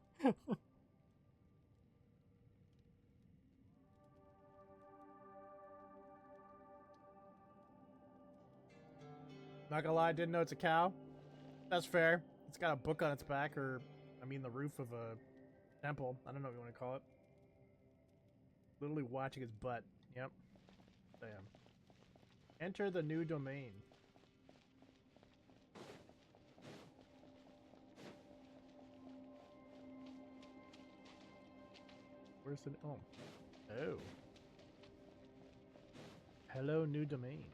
Not gonna lie, I didn't know it's a cow. That's fair. It's got a book on its back, or I mean the roof of a temple. I don't know what you want to call it. Literally watching his butt. Yep. Damn. Enter the new domain. Where's the... Oh. Oh. Hello, new domain.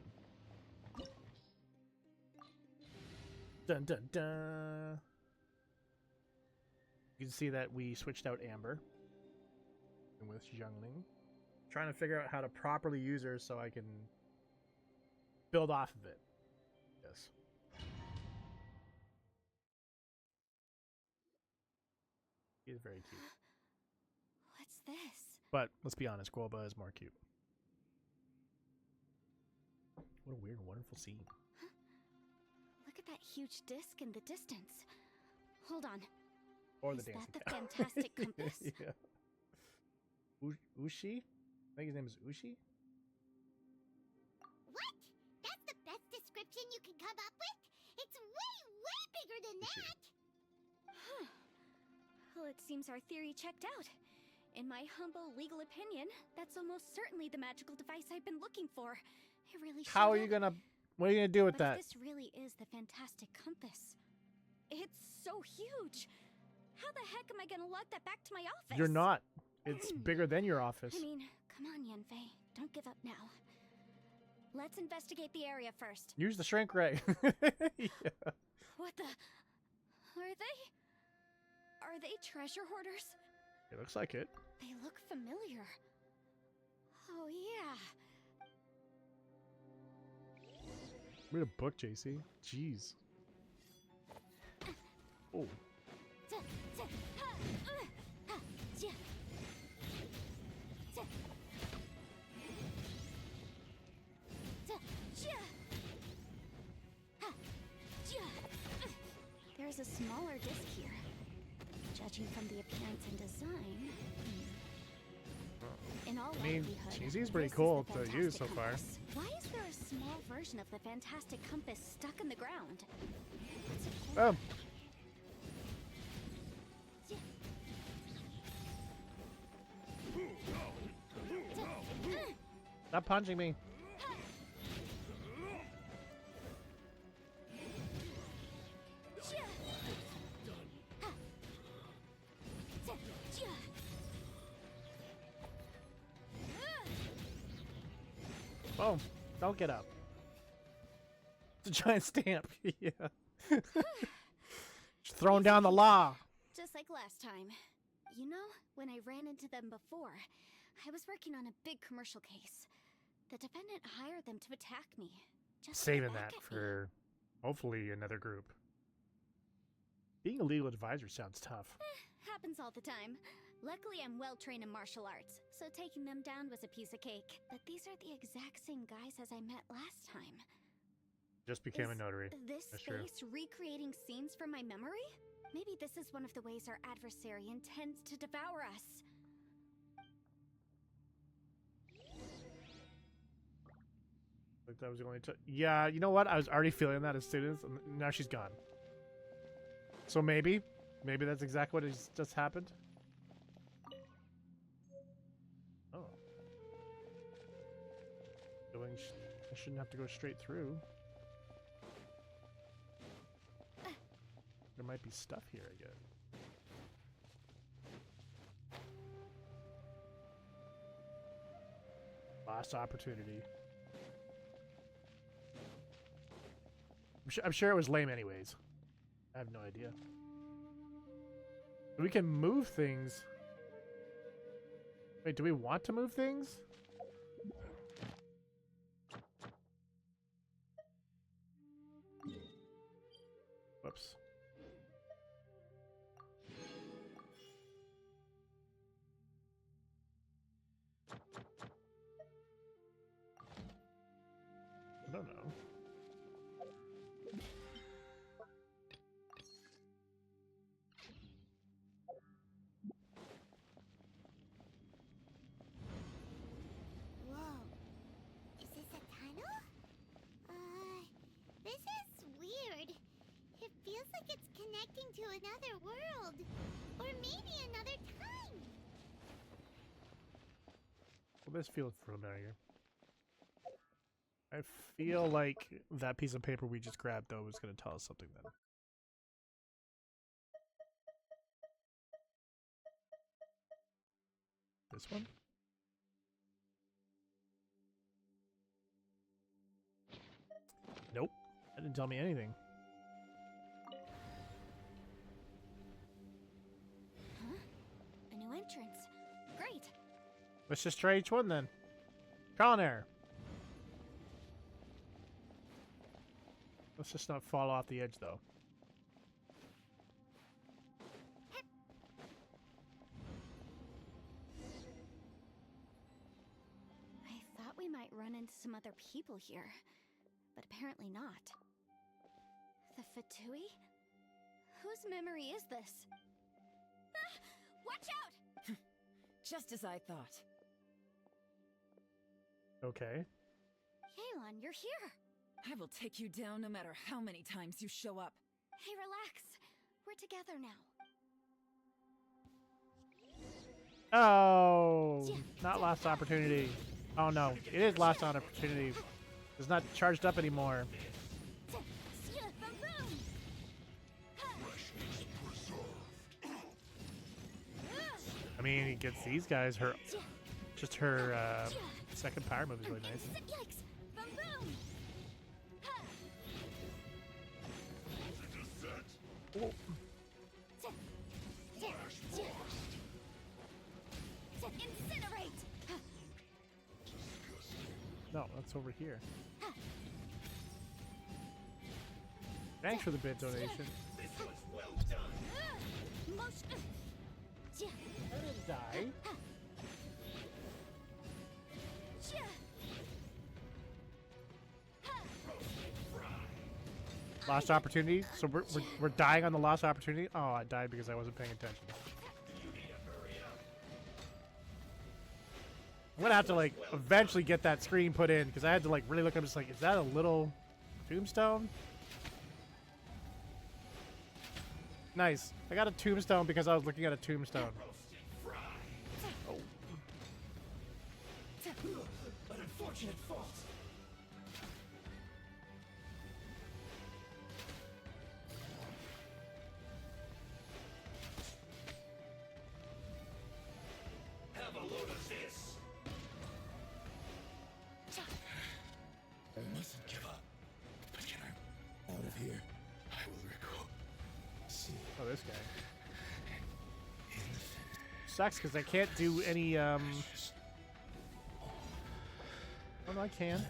Dun dun dun. You can see that we switched out Amber. And with Xiangling. Trying to figure out how to properly use her so I can build off of it. Yes. He's very cute. What's this? But let's be honest, Guoba is more cute. What a weird, wonderful scene. Look at that huge disc in the distance. Hold on. Or the Is that dancing the cow. fantastic compass? Yeah. Ushi? I think his name is Ushi? What? That's the best description you can come up with? It's way, way bigger than Ushi. that! Huh. Well, it seems our theory checked out. In my humble legal opinion, that's almost certainly the magical device I've been looking for. It really How are showed you up. gonna... What are you gonna do with But that? if this really is the fantastic compass, it's so huge. How the heck am I gonna lug that back to my office? You're not. It's bigger than your office. I mean, come on, Yanfei. Don't give up now. Let's investigate the area first. Use the shrink ray. Yeah. What the? Are they? Are they treasure hoarders? It looks like it. They look familiar. Oh, yeah. Read a book, JC. Jeez. Oh. There's a smaller disc here. Judging from the appearance and design. In all I mean, likelihood, Cheesy's pretty this is cool the to use so fantastic far. compass. Why is there a small version of the fantastic compass stuck in the ground? What's it for? Oh. Stop punching me. Oh, don't get up. It's a giant stamp. Yeah. Just throwing down the law. Just like last time. You know, when I ran into them before, I was working on a big commercial case. The defendant hired them to attack me. Just to Saving get back that at me. for hopefully another group. Being a legal advisor sounds tough. Happens all the time. Luckily, I'm well trained in martial arts, so taking them down was a piece of cake. But these are the exact same guys as I met last time. Just became a Is notary. This That's true. space recreating scenes from my memory? Maybe this is one of the ways our adversary intends to devour us. Like that was the only yeah, you know what? I was already feeling that as students, and now she's gone. So maybe that's exactly what has just happened. Oh. Going I shouldn't have to go straight through. There might be stuff here again. Last opportunity. I'm sure it was lame anyways. I have no idea. We can move things. Wait, do we want to move things? Whoops. I don't know. Whoa. Is this a tunnel? This is weird. It feels like it's connecting to another world. Or maybe another time. Well, this feels familiar. I feel like that piece of paper we just grabbed, though, was going to tell us something then. This one? Nope. That didn't tell me anything. Huh? A new entrance. Great. Let's just try each one then. Trial and error. Let's just not fall off the edge, though. into some other people here, but apparently not. The Fatui? Whose memory is this? Ah, watch out! Just as I thought. Okay. Yelan, you're here! I will take you down no matter how many times you show up. Hey, relax. We're together now. Oh, not last opportunity. Oh no, it is last opportunity. It's not charged up anymore. I mean, he gets these guys. Just her second power move is really nice. Oh. Incinerate! No, that's over here. Thanks for the bit donation. I didn't die. Lost opportunity. So we're dying on the lost opportunity. Oh, I died because I wasn't paying attention. I'm gonna have to like eventually get that screen put in because I had to like really look. I'm just like, is that a little tombstone? Nice. I got a tombstone because I was looking at a tombstone. Oh. An unfortunate fault. Have a load of this. I mustn't give up. But get out of here. I will recall. See. Oh, this guy. Sucks because I can't do any, Oh, no, I can.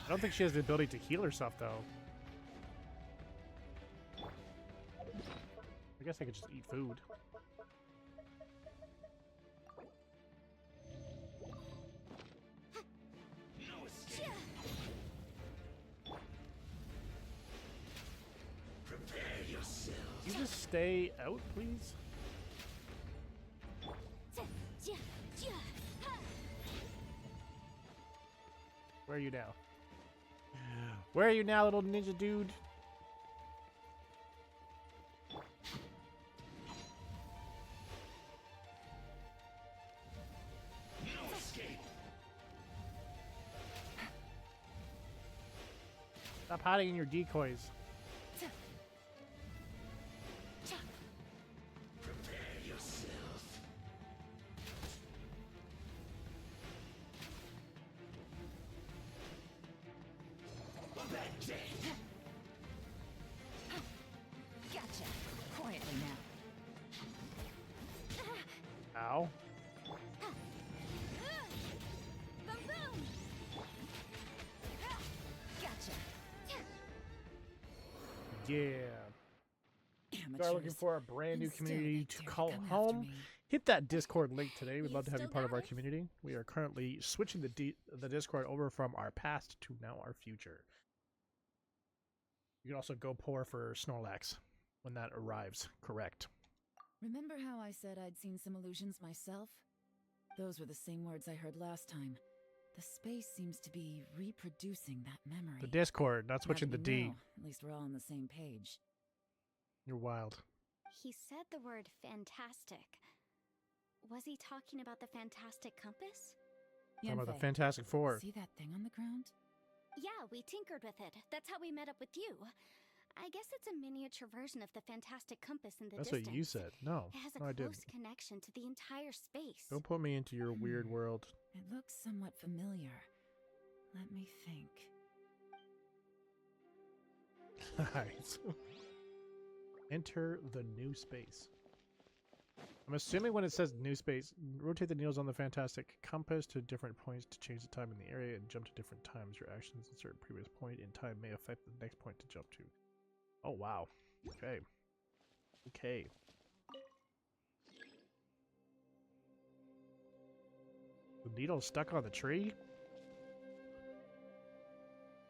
I don't think she has the ability to heal herself, though. I guess I could just eat food. Can you just stay out, please? Where are you now? Where are you now, little ninja dude? No escape. Stop hiding in your decoys. Prepare yourself. A bad day. Gotcha. Quietly now. Ow. Gotcha. Yeah. Amateurs. We are looking for a brand new And still community they to dare call come after home. me. Hit that Discord link today. We'd love to have you still part of got our it? community. We are currently switching the Discord over from our past to now our future. You can also go pour for Snorlax when that arrives. Correct. Remember how I said I'd seen some illusions myself? Those were the same words I heard last time. The space seems to be reproducing that memory. The Discord, not Now switching the that D. we know, at least we're all on the same page. You're wild. He said the word fantastic. Was he talking about the fantastic compass? Talking about the Yanfei, Fantastic Four. see that thing on the ground? Yeah, we tinkered with it. That's how we met up with you. I guess it's a miniature version of the fantastic compass in the That's distance. what you said. No, It has a no, I close didn't. connection to the entire space. Don't put me into your weird world. It looks somewhat familiar. Let me think. Nice. Enter the new space. I'm assuming when it says new space, rotate the needles on the fantastic compass to different points to change the time in the area and jump to different times. Your actions at a certain previous point in time may affect the next point to jump to. Oh, wow. Okay. Okay. The needle's stuck on the tree?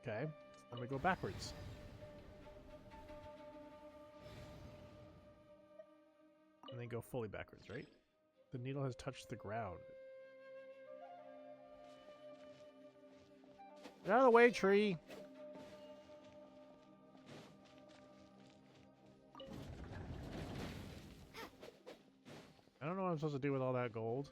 Okay, let me go backwards. And then go fully backwards, right? The needle has touched the ground. Get out of the way, tree! I don't know what I'm supposed to do with all that gold.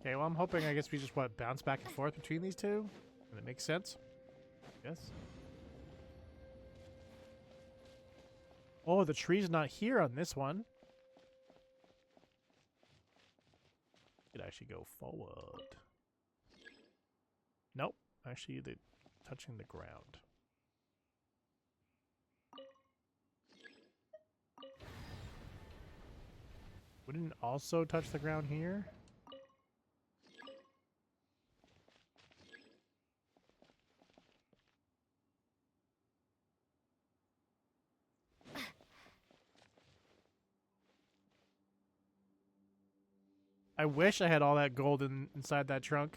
Okay, well, I'm hoping, I guess we just, what, bounce back and forth between these two? And it makes sense? Yes. Oh, the tree's not here on this one. Could actually go forward. Nope. Actually, they're touching the ground. Wouldn't it also touch the ground here? I wish I had all that gold inside that trunk.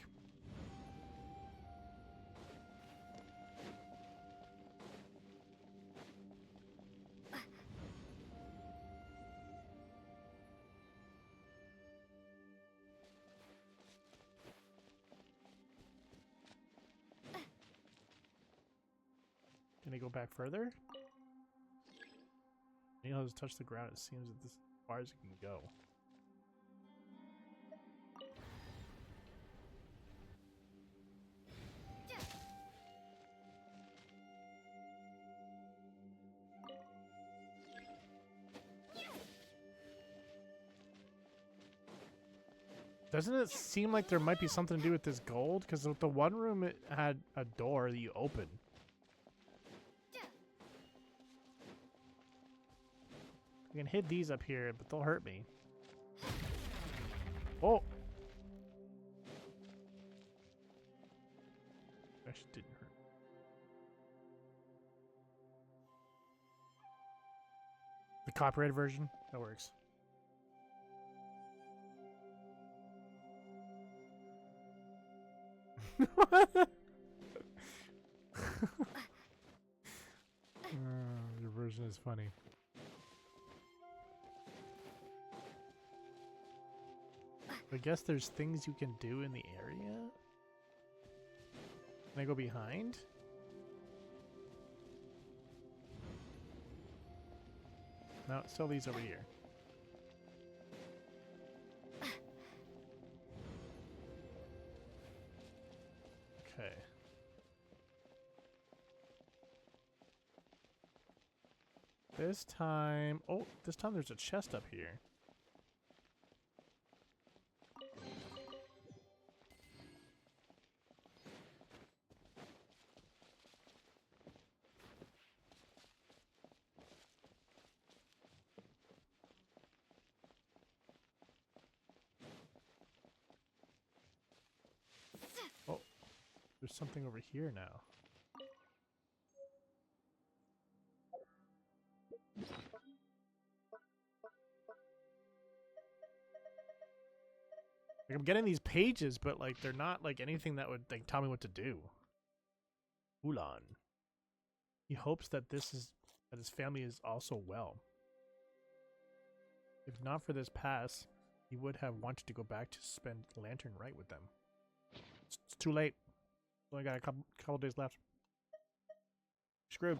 Can I go back further? Neil has touched the ground. It seems that this is as far as it can go. Doesn't it seem like there might be something to do with this gold? Because with the one room, it had a door that you open. I can hit these up here, but they'll hurt me. Oh! Actually didn't hurt. The copyrighted version? That works. Your version is funny. I guess there's things you can do in the area. Can I go behind? No, it still leads over here. Okay. This time... Oh, this time there's a chest up here. Oh, there's something over here now. Like, I'm getting these pages, but like they're not like anything that would like tell me what to do. Ulan. He hopes that that his family is also well. If not for this pass, he would have wanted to go back to spend Lantern Rite with them. It's too late. Only got a couple days left. Screwed.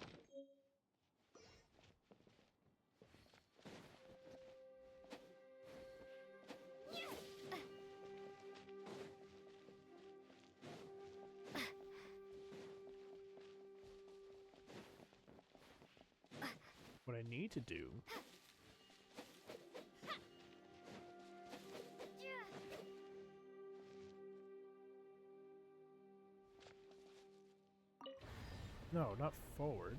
What I need to do No, not forward.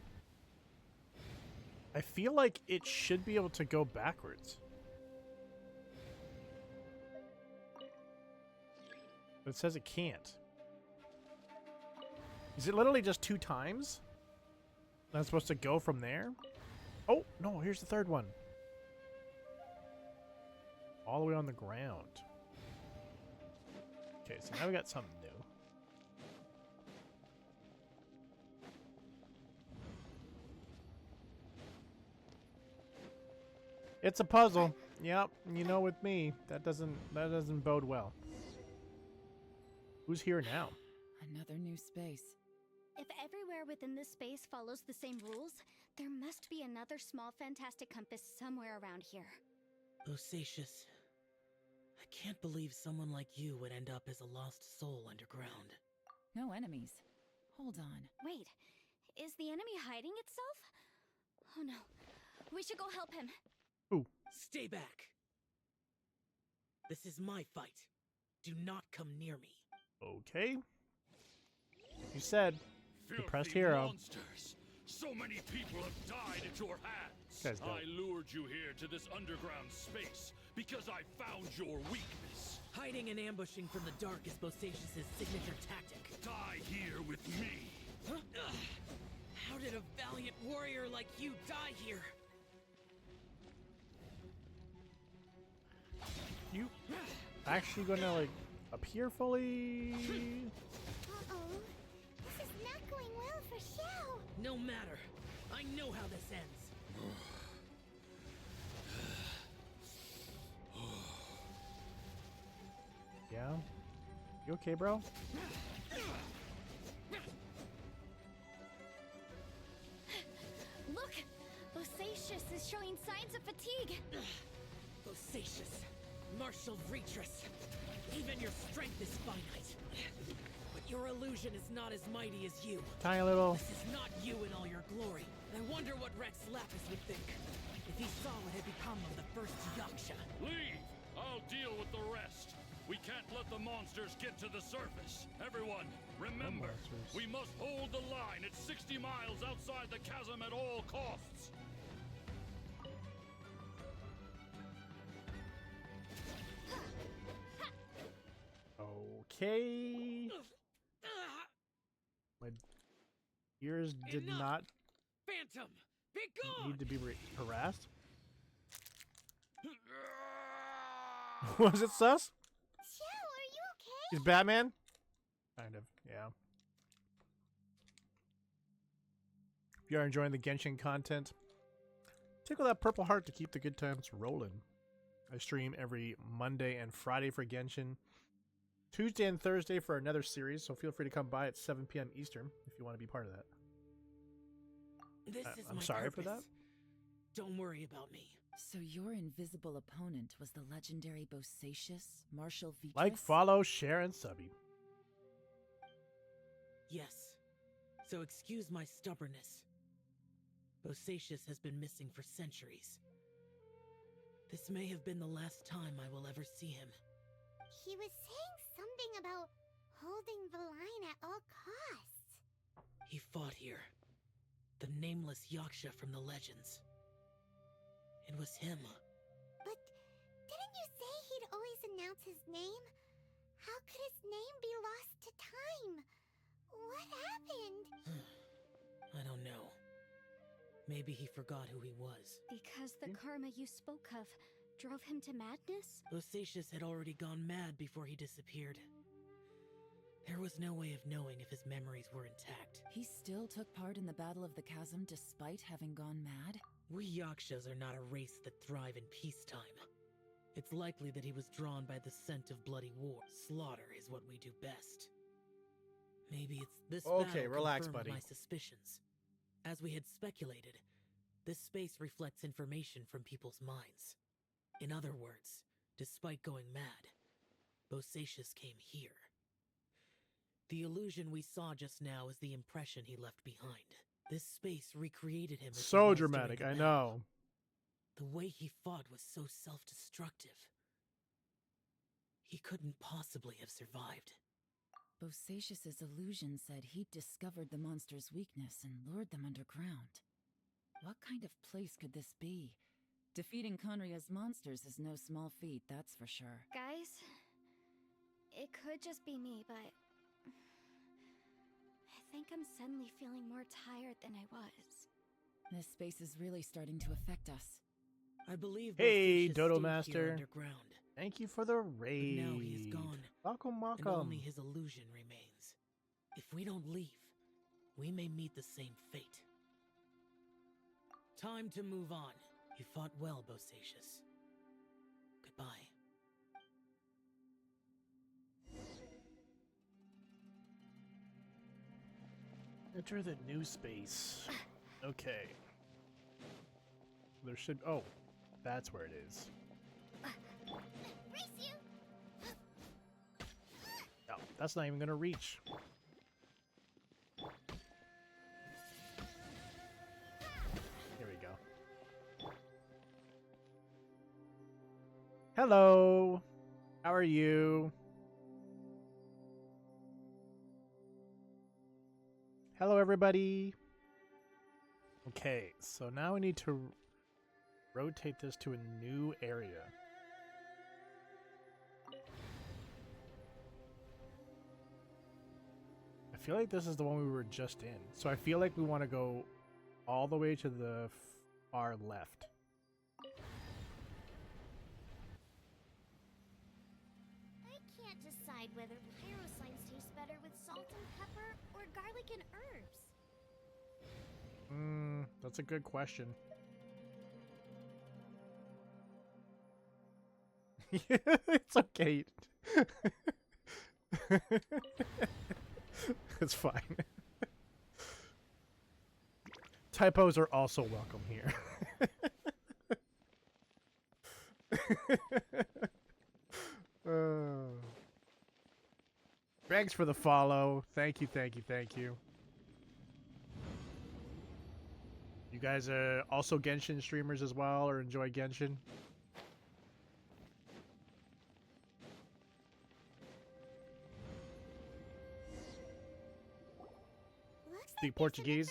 I feel like it should be able to go backwards. But it says it can't. Is it literally just 2 times? I'm supposed to go from there? Oh, no, here's the third one. All the way on the ground. Okay, so now we got something new. It's a puzzle. Yep, you know with me, that doesn't bode well. Who's here now? Another new space. If everywhere within this space follows the same rules, there must be another small fantastic compass somewhere around here. Bosacious. I can't believe someone like you would end up as a lost soul underground. No enemies. Hold on. Wait, is the enemy hiding itself? Oh no, we should go help him. Stay back. This is my fight. Do not come near me. Okay. You said. Depressed hero. Monsters. So many people have died at your hands. Guy's dope. I lured you here to this underground space because I found your weakness. Hiding and ambushing from the dark is Bosacious' signature tactic. Die here with me. Huh? How did a valiant warrior like you die here? You actually gonna like appear fully? Uh-oh. This is not going well for Xiao. No matter. I know how this ends. Yeah. You okay, bro? Look! Bosacious is showing signs of fatigue. Bosacious. Martial Retris. Even your strength is finite. But your illusion is not as mighty as you. Tiny little. This is not you in all your glory. I wonder what Rex Lapis would think if he saw what had become of the first Yaksha. Leave! I'll deal with the rest. We can't let the monsters get to the surface. Everyone, remember, monsters. we must hold the line at 60 miles outside the chasm at all costs. Okay. My ears did Enough! not Phantom! Be gone! need to be harassed. Was it sus? Xiao, are you okay? He's Batman? Kind of, yeah. If you are enjoying the Genshin content, tickle that purple heart to keep the good times rolling. I stream every Monday and Friday for Genshin, Tuesday and Thursday for another series, so feel free to come by at 7 p.m. Eastern if you want to be part of that. This is I'm my sorry for purpose. that. Don't worry about me. So your invisible opponent was the legendary Bosacious, Martial Vitris? Like, follow, share, and subby. Yes. So excuse my stubbornness. Bosacious has been missing for centuries. This may have been the last time I will ever see him. He was saying something about holding the line at all costs. He fought here. The nameless Yaksha from the legends. It was him. But didn't you say he'd always announce his name? How could his name be lost to time? What happened? I don't know. Maybe he forgot who he was. Because the karma you spoke of drove him to madness? Bosacious had already gone mad before he disappeared. There was no way of knowing if his memories were intact. He still took part in the Battle of the Chasm despite having gone mad? We Yakshas are not a race that thrive in peacetime. It's likely that he was drawn by the scent of bloody war. Slaughter is what we do best. Maybe it's this Okay, battle relax, confirmed buddy. my suspicions. As we had speculated, this space reflects information from people's minds. In other words, despite going mad, Bosacious came here. The illusion we saw just now is the impression he left behind. This space recreated him as he So was during dramatic, the I battle. know. The way he fought was so self-destructive. He couldn't possibly have survived. Bosacious's illusion said he'd discovered the monster's weakness and lured them underground. What kind of place could this be? Defeating Conria's monsters is no small feat, that's for sure. Guys, it could just be me, but I think I'm suddenly feeling more tired than I was. This space is really starting to affect us. I believe Hey, Bocephus Dodo stayed here Master. underground, Thank you for the but raid. now he is gone, Welcome, and welcome. only his illusion remains. If we don't leave, we may meet the same fate. Time to move on. You fought well, Bocephus. Goodbye. Enter the new space. Okay. There should. Oh, that's where it is. Race you! No, that's not even gonna reach. Here we go. Hello. How are you? Hello, everybody. Okay, so now we need to rotate this to a new area. I feel like this is the one we were just in. So I feel like we want to go all the way to the far left. I can't decide whether pyroscience tastes better with salt and pepper or garlic and herbs. That's a good question. It's okay. It's fine. Typos are also welcome here. Thanks for the follow. Thank you, thank you, thank you. You guys are also Genshin streamers as well, or enjoy Genshin? Speak Portuguese?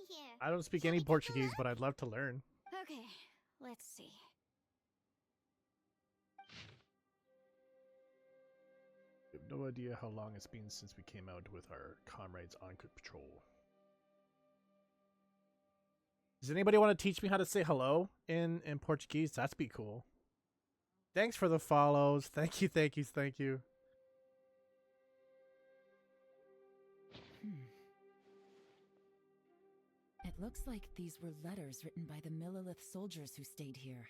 Here. I don't speak Shall any we take a Portuguese, look? but I'd love to learn. Okay, let's see. I have no idea how long it's been since we came out with our comrades on patrol. Does anybody want to teach me how to say hello in Portuguese? That'd be cool. Thanks for the follows. Thank you, thank you, thank you. It looks like these were letters written by the Millilith soldiers who stayed here.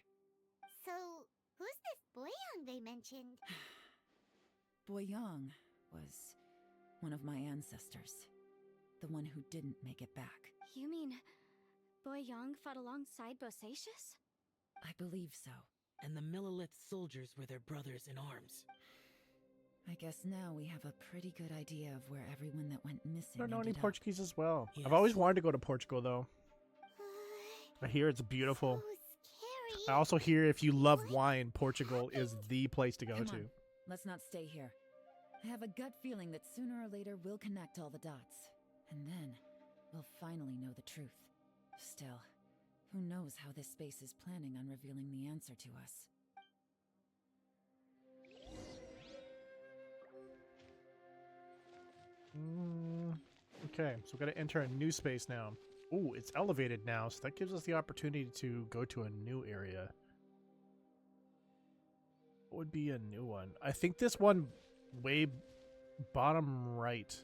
So, who's this Boyang they mentioned? Boyang was one of my ancestors. The one who didn't make it back. You mean Boyang fought alongside Bocephus? I believe so. And the Millilith soldiers were their brothers in arms. I guess now we have a pretty good idea of where everyone that went missing I don't know any ended up. Portuguese as well. I've Yes. always wanted to go to Portugal, though. I hear it's beautiful. So scary. I also hear if you love wine, Portugal is the place to go Come to. on, let's not stay here. I have a gut feeling that sooner or later we'll connect all the dots. And then we'll finally know the truth. Still, who knows how this space is planning on revealing the answer to us. Okay, so we've got to enter a new space now. Ooh, it's elevated now, so that gives us the opportunity to go to a new area. What would be a new one? I think this one way bottom right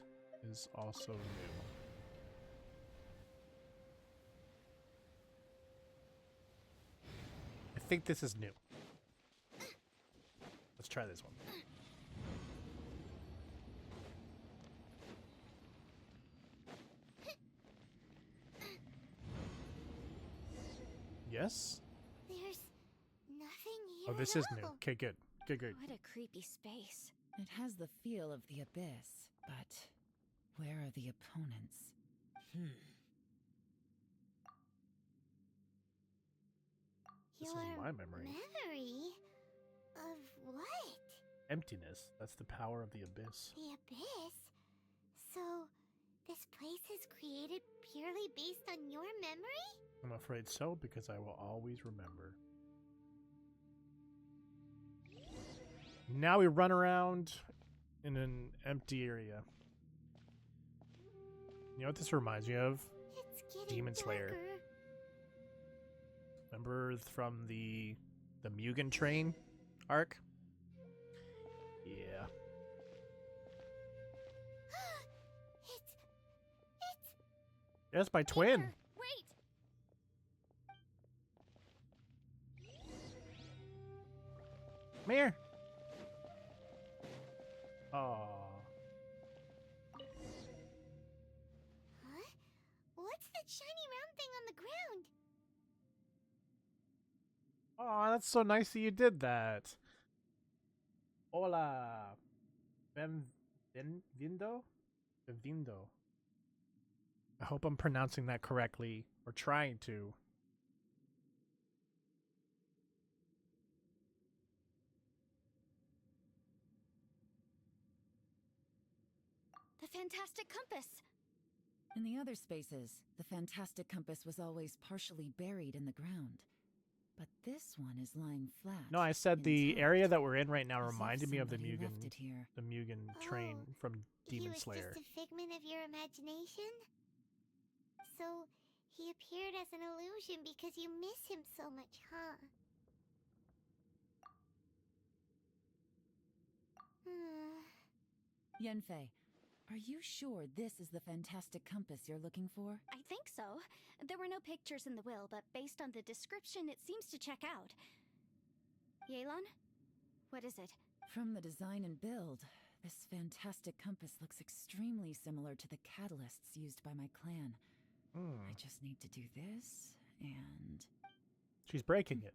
is also new. I think this is new. Let's try this one. Yes? There's nothing here. Oh, this at is new. all. Okay, good. Good, good. What a creepy space. It has the feel of the abyss, but where are the opponents? This is Your my memory. Memory? Of what? Emptiness. That's the power of the abyss. The abyss? So, this place is created purely based on your memory? I'm afraid so, because I will always remember. Now we run around in an empty area. You know what this reminds me of? It's getting Demon Slayer. darker. Remember from the Mugen Train arc? Yeah. It's That's my twin. Aether, wait! Come here. Aww. Huh? What's that shiny round thing on the ground? Aw, that's so nice that you did that. Hola. Benvindo? Benvindo. I hope I'm pronouncing that correctly, or trying to. The fantastic compass! In the other spaces, the fantastic compass was always partially buried in the ground. But this one is lying flat. No, I said the intact, area that we're in right now as if reminded me of the somebody Mugen, left it here. the Mugen train Oh, from He Demon was Slayer. just a figment of your imagination? So, he appeared as an illusion because you miss him so much, huh? Yenfei, are you sure this is the fantastic compass you're looking for? I think so. There were no pictures in the will, but based on the description, it seems to check out. Yelan? What is it? From the design and build, this fantastic compass looks extremely similar to the catalysts used by my clan. I just need to do this, and... She's breaking it.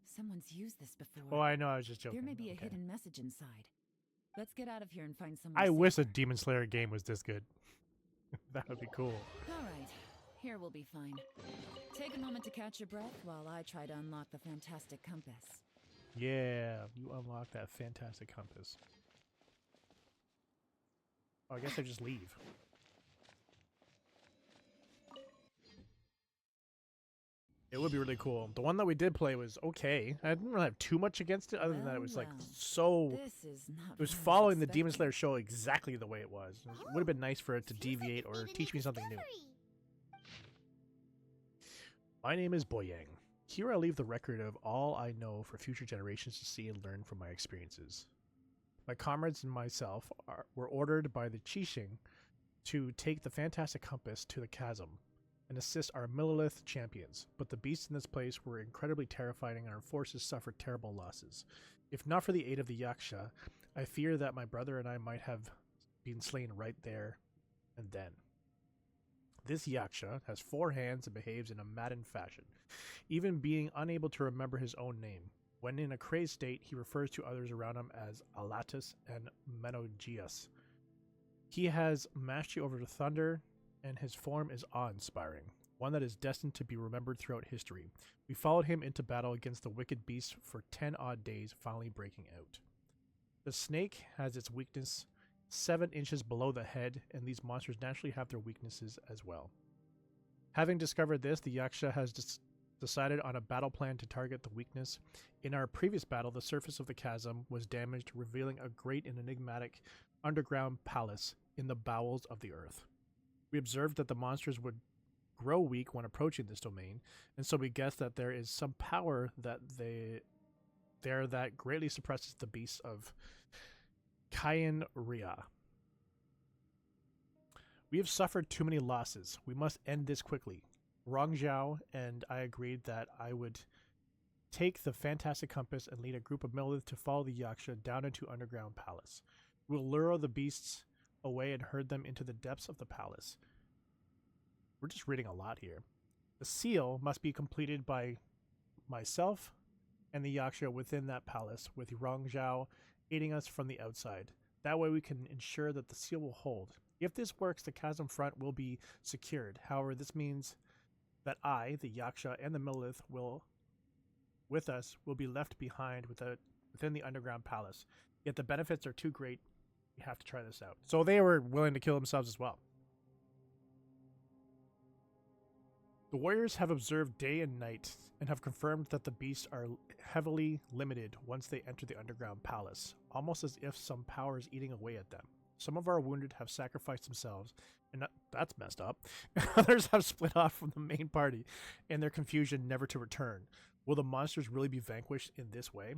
Someone's used this before. Oh, I know, I was just joking. There may be a Okay. hidden message inside. Let's get out of here and find someone I wish a safer. Demon Slayer game was this good. That would be cool. Alright, here we'll be fine. Take a moment to catch your breath while I try to unlock the fantastic compass. Yeah, you unlock that fantastic compass. Oh, I guess I just leave. It would be really cool. The one that we did play was okay. I didn't really have too much against it, other than that it was like Well, so. This is not It was what I following the Demon expected. Slayer show exactly the way it was. It would have been nice for it to Seems like deviate you or made a teach new me something new. discovery. My name is Boyang. Here I leave the record of all I know for future generations to see and learn from my experiences. My comrades and myself were ordered by the Qixing to take the fantastic compass to the chasm and assist our Millilith champions, but the beasts in this place were incredibly terrifying and our forces suffered terrible losses. If not for the aid of the Yaksha, I fear that my brother and I might have been slain right there and then. This Yaksha has 4 hands and behaves in a maddened fashion, even being unable to remember his own name. When in a crazed state, he refers to others around him as Alatus and Menogias. He has mastery over the thunder, and his form is awe-inspiring, one that is destined to be remembered throughout history. We followed him into battle against the wicked beasts for 10 odd days, finally breaking out. The snake has its weakness 7 inches below the head, and these monsters naturally have their weaknesses as well. Having discovered this, the Yaksha has decided on a battle plan to target the weakness. In our previous battle, the surface of the chasm was damaged, revealing a great and enigmatic underground palace in the bowels of the earth. We observed that the monsters would grow weak when approaching this domain, and so we guessed that there is some power that there that greatly suppresses the beasts of Kayan Ria. We have suffered too many losses. We must end this quickly. Rong Zhao and I agreed that I would take the fantastic compass and lead a group of Millilith to follow the Yaksha down into underground palace. We'll lure the beasts away and herd them into the depths of the palace. We're just reading a lot here. The seal must be completed by myself and the Yaksha within that palace, with Rong Zhao aiding us from the outside. That way we can ensure that the seal will hold. If this works, the chasm front will be secured. However, this means that I, the Yaksha, and the Millilith will be left behind within the underground palace. Yet the benefits are too great. We have to try this out. So they were willing to kill themselves as well. The warriors have observed day and night and have confirmed that the beasts are heavily limited once they enter the underground palace, almost as if some power is eating away at them. Some of our wounded have sacrificed themselves, and that's messed up. Others have split off from the main party in their confusion never to return. Will the monsters really be vanquished in this way?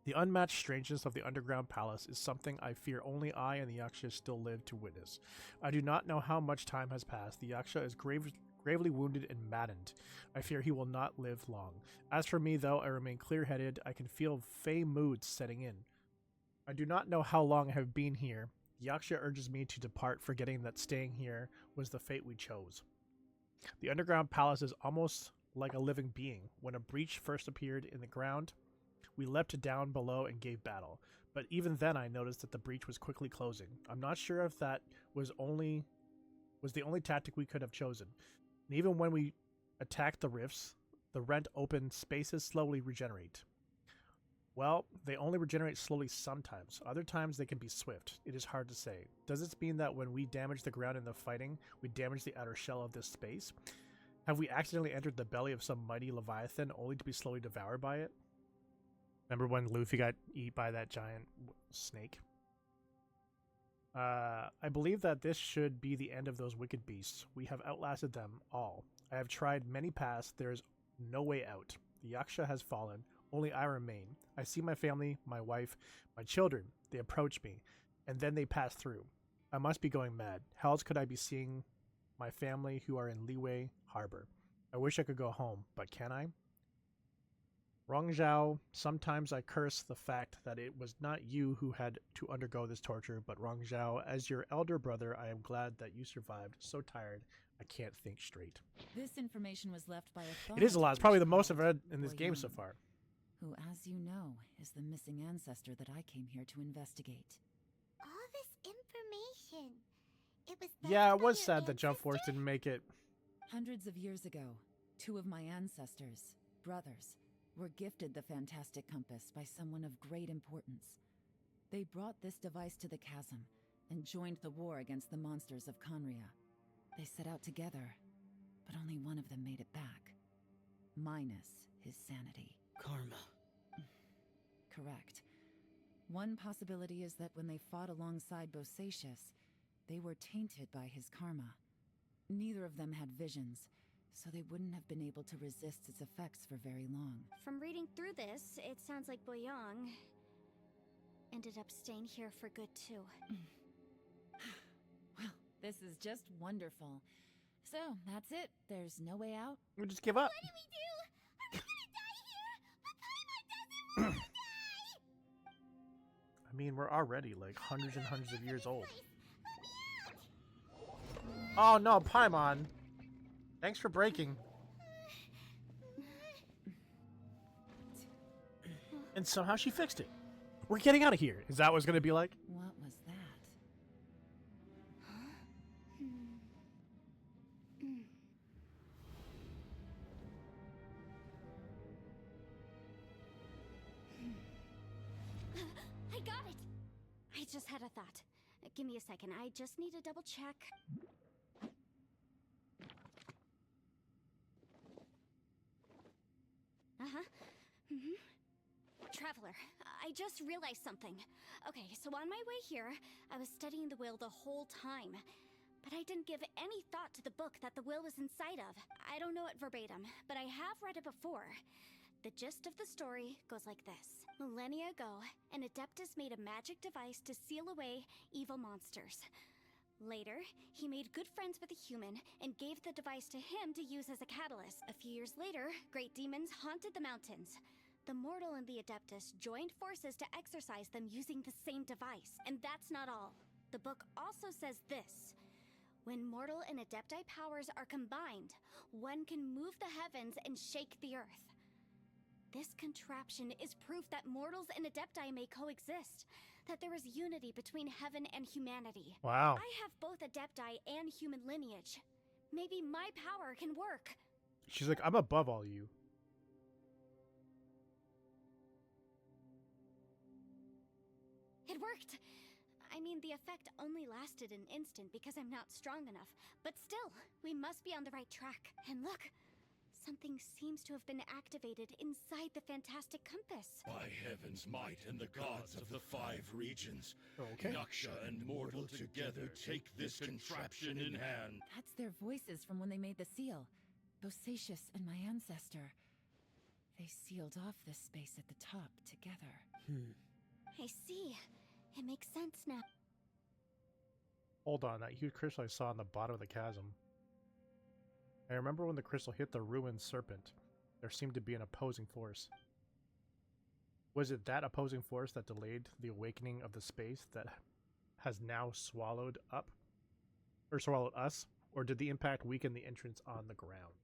The unmatched strangeness of the underground palace is something I fear only I and the Yaksha still live to witness. I do not know how much time has passed. The Yaksha is gravely wounded and maddened. I fear he will not live long. As for me, though, I remain clear-headed. I can feel fey moods setting in. I do not know how long I have been here. The Yaksha urges me to depart, forgetting that staying here was the fate we chose. The underground palace is almost like a living being. When a breach first appeared in the ground, we leapt down below and gave battle. But even then I noticed that the breach was quickly closing. I'm not sure if that was the only tactic we could have chosen. And even when we attacked the rifts, the rent open spaces slowly regenerate. Well, they only regenerate slowly sometimes. Other times they can be swift. It is hard to say. Does this mean that when we damage the ground in the fighting, we damage the outer shell of this space? Have we accidentally entered the belly of some mighty leviathan only to be slowly devoured by it? Remember when Luffy got eaten by that giant snake? I believe that this should be the end of those wicked beasts. We have outlasted them all. I have tried many paths. There is no way out. The Yaksha has fallen. Only I remain. I see my family, my wife, my children. They approach me, and then they pass through. I must be going mad. How else could I be seeing my family who are in Liyue Harbor? I wish I could go home, but can I? Rongzhao, sometimes I curse the fact that it was not you who had to undergo this torture, but Rongzhao, as your elder brother, I am glad that you survived. So tired, I can't think straight. This information was left by a It is a lot. It's probably the most I've called read in this game so far. who, as you know, is the missing ancestor that I came here to investigate. All this information. It was Yeah, left it by was your sad that Jump Force ancestor? didn't make it. Hundreds of years ago, two of my ancestors, brothers, were gifted the fantastic compass by someone of great importance. They brought this device to the chasm and joined the war against the monsters of Conria. They set out together, but only one of them made it back. Minus his sanity. Karma. Correct. One possibility is that when they fought alongside Bosacius, they were tainted by his karma. Neither of them had visions, so they wouldn't have been able to resist its effects for very long. From reading through this, it sounds like Boyang ended up staying here for good too. Well, this is just wonderful. So, that's it. There's no way out. We just give up. What do we do? Are we gonna die here? But Paimon doesn't want to die! I mean, we're already like hundreds and hundreds of years old. Please, let me out! Oh no, Paimon! Thanks for breaking. And somehow she fixed it. We're getting out of here. Is that what it's gonna be like? What was that? I got it! I just had a thought. Give me a second. I just need to double check. Traveler, I just realized something. Okay, so on my way here, I was studying the will the whole time. But I didn't give any thought to the book that the will was inside of. I don't know it verbatim, but I have read it before. The gist of the story goes like this. Millennia ago, an Adeptus made a magic device to seal away evil monsters. Later, he made good friends with a human and gave the device to him to use as a catalyst. A few years later, great demons haunted the mountains. The mortal and the Adeptus joined forces to exorcise them using the same device. And that's not all. The book also says this. When mortal and Adepti powers are combined, one can move the heavens and shake the earth. This contraption is proof that mortals and Adepti may coexist, that there is unity between heaven and humanity. Wow. I have both Adepti and human lineage. Maybe my power can work. She's like, I'm above all you. It worked! I mean, the effect only lasted an instant because I'm not strong enough. But still, we must be on the right track. And look, Something seems to have been activated inside the Fantastic Compass. By heaven's might and the gods of the 5 regions, Okay. Yaksha and mortal together take this contraption in hand. That's their voices from when they made the seal. Bosacius and my ancestor. They sealed off this space at the top together. I see. It makes sense now. Hold on, that huge crystal I saw on the bottom of the chasm. I remember when the crystal hit the ruined serpent, there seemed to be an opposing force. Was it that opposing force that delayed the awakening of the space that has now swallowed up? Or swallowed us? Or did the impact weaken the entrance on the ground?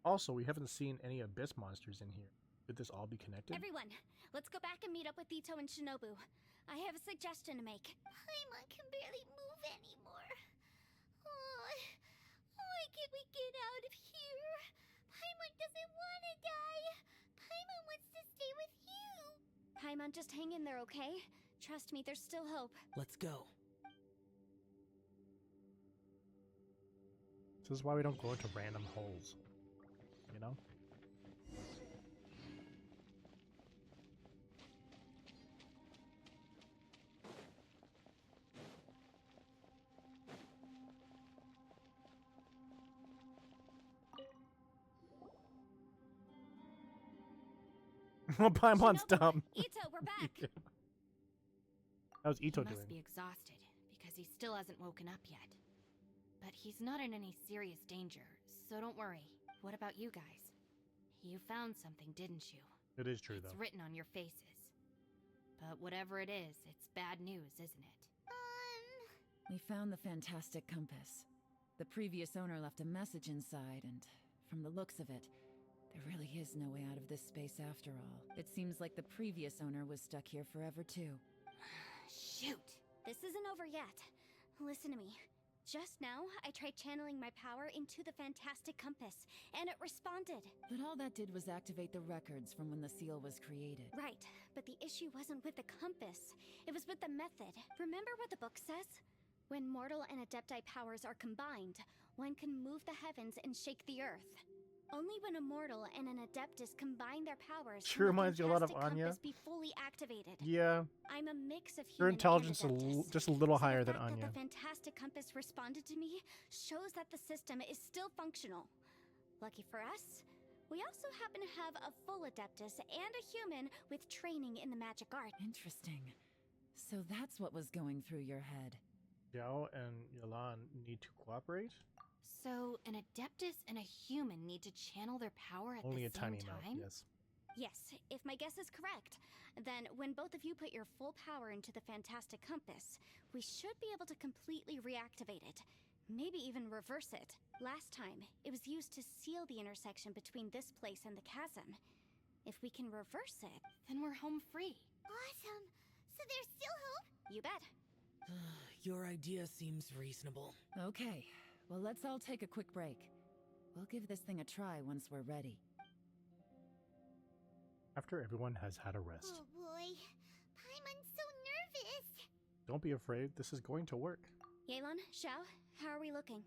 Also, we haven't seen any abyss monsters in here. Could this all be connected? Everyone, let's go back and meet up with Ito and Shinobu. I have a suggestion to make. Paimon can barely move anymore. Why can't we get out of here? Paimon doesn't want to die. Paimon wants to stay with you. Paimon, just hang in there, okay? Trust me, there's still hope. Let's go. This is why we don't go into random holes. You know? Paimon's Shinobu, dumb. Ito, we're back. How's Ito He must doing? be exhausted, because he still hasn't woken up yet. But he's not in any serious danger, so don't worry. What about you guys? You found something, didn't you? It is true, It's though. written on your faces. But whatever it is, it's bad news, isn't it? We found the Fantastic Compass. The previous owner left a message inside, and from the looks of it, there really is no way out of this space after all. It seems like the previous owner was stuck here forever, too. Shoot! This isn't over yet. Listen to me. Just now, I tried channeling my power into the Fantastic Compass, and it responded. But all that did was activate the records from when the seal was created. Right, but the issue wasn't with the compass. It was with the method. Remember what the book says? When mortal and adepti powers are combined, one can move the heavens and shake the earth. Only when a mortal and an adeptus combine their powers She can the reminds you a lot of Fantastic Anya. Compass be fully activated. Yeah, I'm a mix of her human intelligence and is adeptus. just a little So higher the than fact Anya. that the Fantastic Compass responded to me shows that the system is still functional. Lucky for us, we also happen to have a full adeptus and a human with training in the magic art. Interesting. So that's what was going through your head. Xiao and Yalan need to cooperate? So, an Adeptus and a human need to channel their power at Only the a same tiny time? amount, yes. Yes, if my guess is correct, then when both of you put your full power into the Fantastic Compass, we should be able to completely reactivate it. Maybe even reverse it. Last time, it was used to seal the intersection between this place and the chasm. If we can reverse it, Then we're home free. Awesome. So there's still hope? you bet. Your idea seems reasonable. Okay, well, let's all take a quick break. We'll give this thing a try once we're ready. After everyone has had a rest. Oh boy. Paimon's so nervous. Don't be afraid, this is going to work. Yelan, Xiao, how are we looking?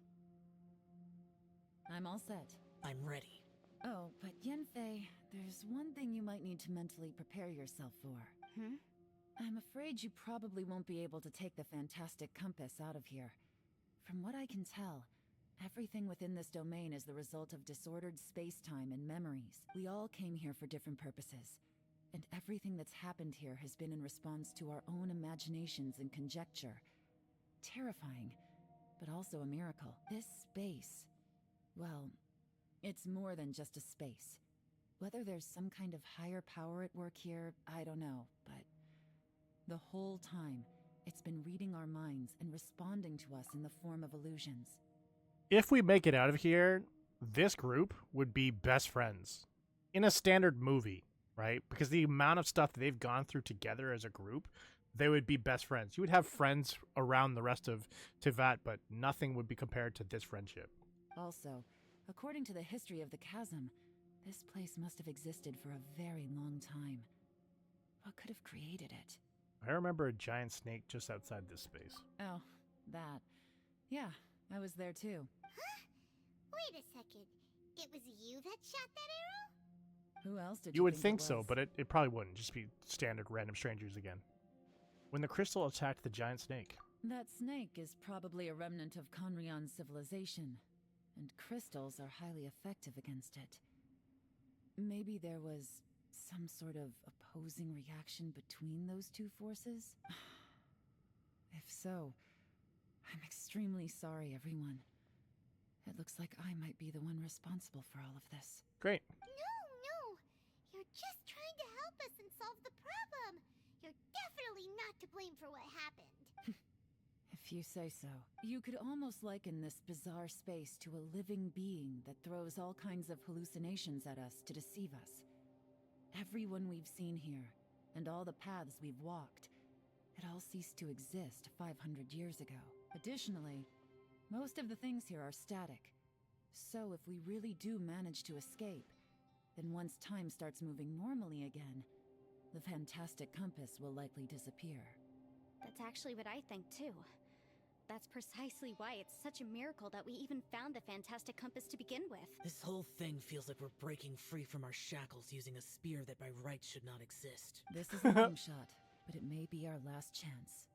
I'm all set. I'm ready. Oh, but Yanfei, there's one thing you might need to mentally prepare yourself for. Hmm? I'm afraid you probably won't be able to take the Fantastic Compass out of here. From what I can tell, everything within this domain is the result of disordered space-time and memories. We all came here for different purposes, and everything that's happened here has been in response to our own imaginations and conjecture. Terrifying, but also a miracle. This space, well, it's more than just a space. Whether there's some kind of higher power at work here, I don't know, but the whole time, it's been reading our minds and responding to us in the form of illusions. If we make it out of here, this group would be best friends. In a standard movie, right? Because the amount of stuff that they've gone through together as a group, they would be best friends. You would have friends around the rest of Tivat, but nothing would be compared to this friendship. Also, according to the history of the chasm, this place must have existed for a very long time. What could have created it? I remember a giant snake just outside this space. Oh, that. Yeah, I was there too. Huh? Wait a second. It was you that shot that arrow? Who else did You would think it so, was? but it probably wouldn't. Just be standard random strangers again. When the crystal attacked the giant snake. That snake is probably a remnant of Conrion's civilization, and crystals are highly effective against it. Maybe there was some sort of opposing reaction between those two forces? If so, I'm extremely sorry, everyone. It looks like I might be the one responsible for all of this. Great. No. You're just trying to help us and solve the problem. You're definitely not to blame for what happened. If you say so. You could almost liken this bizarre space to a living being that throws all kinds of hallucinations at us to deceive us. Everyone we've seen here, and all the paths we've walked, it all ceased to exist 500 years ago. Additionally, most of the things here are static. So if we really do manage to escape, then once time starts moving normally again, the fantastic compass will likely disappear. That's actually what I think too. That's precisely why it's such a miracle that we even found the fantastic compass to begin with. This whole thing feels like we're breaking free from our shackles using a spear that by rights should not exist. This is a long shot, but it may be our last chance.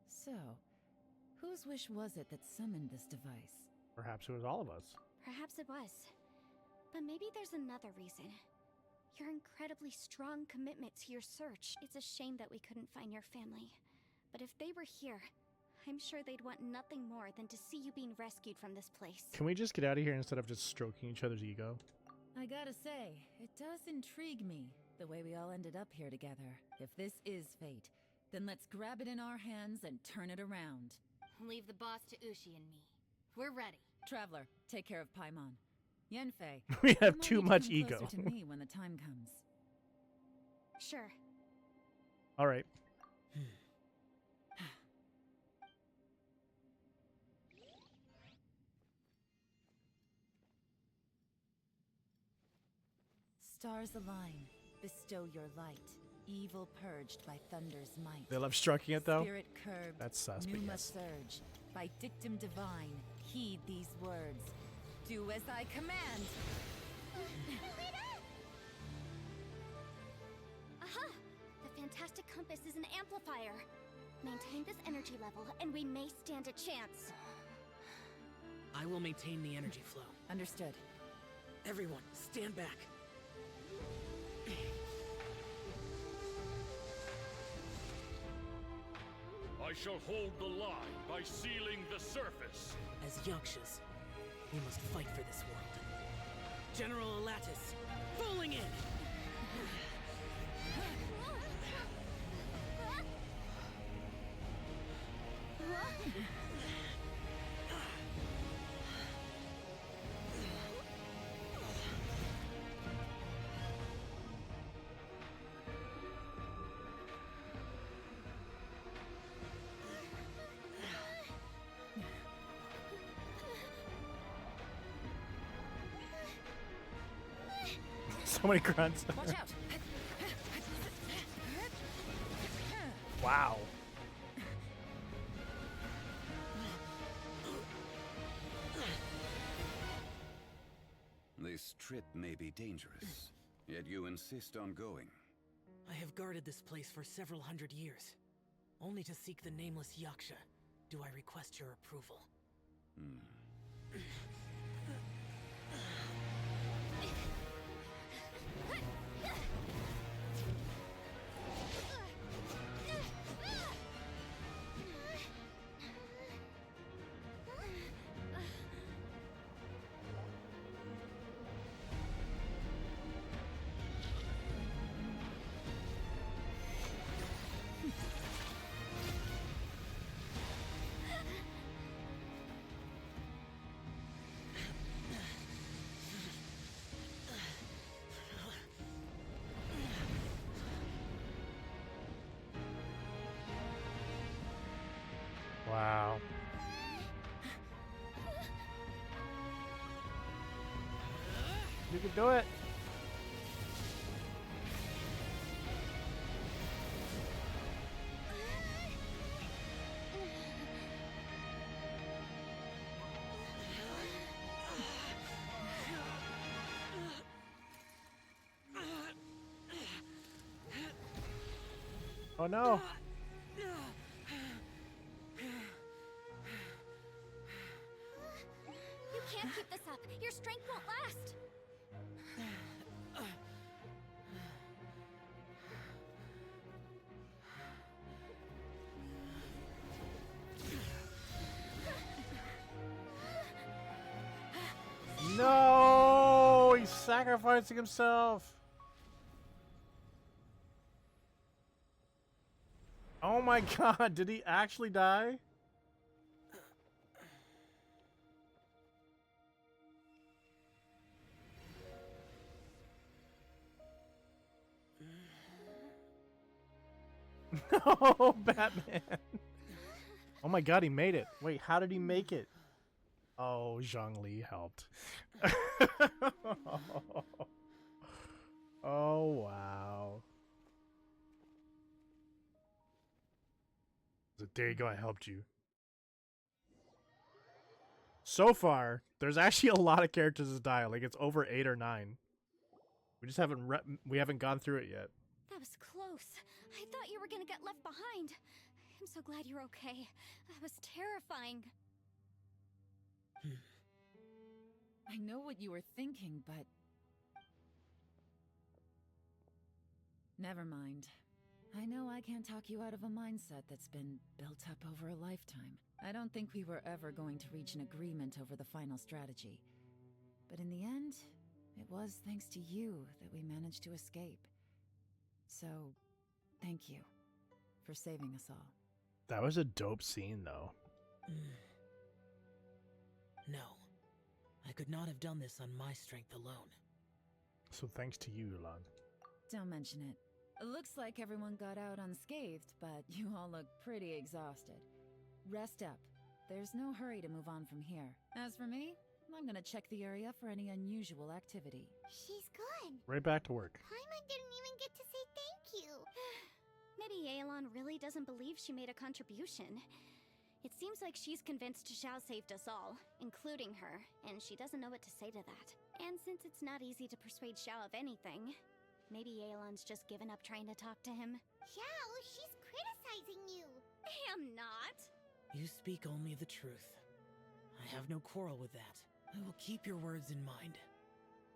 So, whose wish was it that summoned this device? Perhaps it was all of us. Perhaps it was. But maybe there's another reason. Your incredibly strong commitment to your search. It's a shame that we couldn't find your family. But if they were here, I'm sure they'd want nothing more than to see you being rescued from this place. Can we just get out of here instead of just stroking each other's ego? I gotta say, it does intrigue me, the way we all ended up here together. If this is fate, then let's grab it in our hands and turn it around. Leave the boss to Ushi and me. We're ready. Traveler, take care of Paimon. Yenfei, We have you might too need to much come ego. closer to me when the time comes. Sure. All right. Stars align, bestow your light. Evil purged by thunder's might. They love striking it, though? Spirit curbed, That's sus, but pneuma yes. surge. By dictum divine, heed these words. Do as I command! Aha! The fantastic compass is an amplifier. Maintain this energy level, and we may stand a chance. I will maintain the energy flow. Understood. Everyone, stand back. I shall hold the line by sealing the surface. As Yakshas, we must fight for this world. General Alatus, falling in! So many grunts. Watch out! Wow. This trip may be dangerous, yet you insist on going. I have guarded this place for several hundred years. Only to seek the nameless Yaksha do I request your approval. Wow. You can do it. Oh no. You can't keep this up. Your strength won't last. No! He's sacrificing himself. Oh my god, did he actually die? No, Batman. Oh my god, he made it. Wait, how did he make it? Oh, Zhongli helped. Oh, wow. So there you go, I helped you. So far, there's actually a lot of characters that die. Like, it's over 8 or 9. We just haven't gone through it yet. That was close. I thought you were gonna get left behind. I'm so glad you're okay. That was terrifying. I know what you were thinking, but... Never mind. I know I can't talk you out of a mindset that's been built up over a lifetime. I don't think we were ever going to reach an agreement over the final strategy. But in the end, it was thanks to you that we managed to escape. So, thank you for saving us all. That was a dope scene, though. No. I could not have done this on my strength alone. So thanks to you, Yolande. Don't mention it. It looks like everyone got out unscathed, but you all look pretty exhausted. Rest up. There's no hurry to move on from here. As for me, I'm gonna check the area for any unusual activity. She's gone. Right back to work. Paimon didn't even get to say thank you. Maybe Yelan really doesn't believe she made a contribution. It seems like she's convinced Xiao saved us all, including her, and she doesn't know what to say to that. And since it's not easy to persuade Xiao of anything, maybe Yelan's just given up trying to talk to him. Xiao, she's criticizing you. I am not. You speak only the truth. I have no quarrel with that. I will keep your words in mind.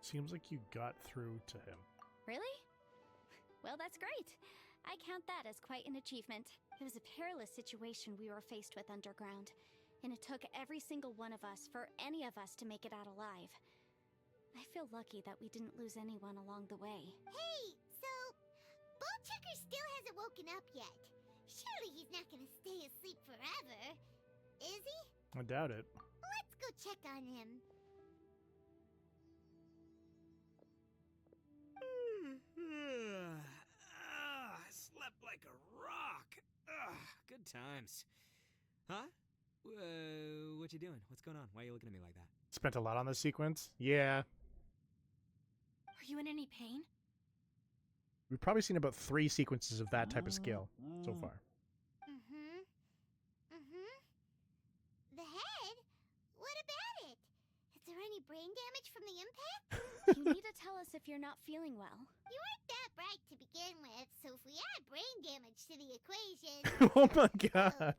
Seems like you got through to him. Really? Well, that's great. I count that as quite an achievement. It was a perilous situation we were faced with underground, and it took every single one of us for any of us to make it out alive. I feel lucky that we didn't lose anyone along the way. Hey, so Bullchucker still hasn't woken up yet. Surely he's not gonna stay asleep forever, is he? I doubt it. Let's go check on him. I slept like a rock. Good times. Huh? What you doing? What's going on? Why are you looking at me like that? Spent a lot on this sequence? Yeah. Are you in any pain? We've probably seen about 3 sequences of that type of scale so far. The head? What about it? Is there any brain damage from the impact? You need to tell us if you're not feeling well. You weren't that bright to begin with, so if we add brain damage to the equation... Oh my Oh, god. brother.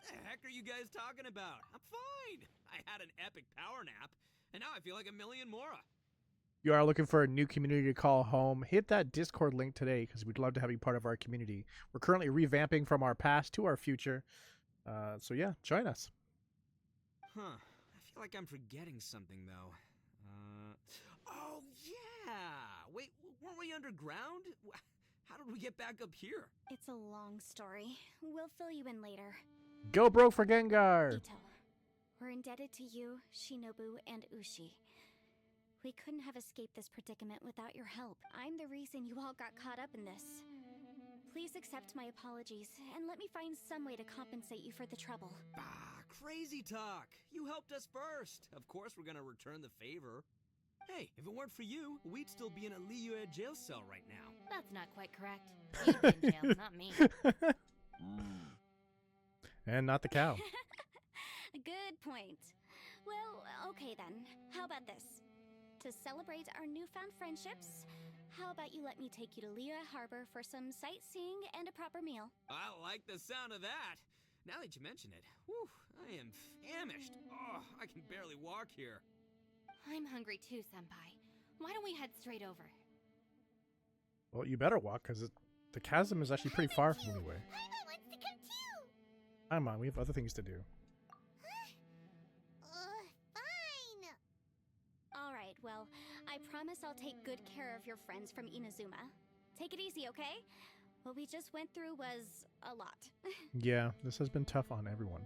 The heck are you guys talking about? I'm fine. I had an epic power nap, and now I feel like a million more. You are looking for a new community to call home, hit that Discord link today because we'd love to have you part of our community. We're currently revamping from our past to our future. So yeah, join us. Huh. I feel like I'm forgetting something, though. Oh, yeah! Wait, weren't we underground? How did we get back up here? It's a long story. We'll fill you in later. Go broke for Gengar! Ito, we're indebted to you, Shinobu, and Ushi. We couldn't have escaped this predicament without your help. I'm the reason you all got caught up in this. Please accept my apologies, and let me find some way to compensate you for the trouble. Bah, crazy talk! You helped us first! Of course we're gonna return the favor. Hey, if it weren't for you, we'd still be in a Liyue jail cell right now. That's not quite correct. You'd be in jail, not me. And not the cow. Good point. Well, okay then. How about this? To celebrate our newfound friendships, how about you let me take you to Liyue Harbor for some sightseeing and a proper meal? I like the sound of that. Now that you mention it, whew, I am famished. Oh, I can barely walk here. I'm hungry too, Senpai. Why don't we head straight over? Well, you better walk, because the chasm is actually pretty far from Liyue. Paimon wants to come too! Come on, we have other things to do. Fine! Alright, well, I promise I'll take good care of your friends from Inazuma. Take it easy, okay? What we just went through was a lot. Yeah, this has been tough on everyone.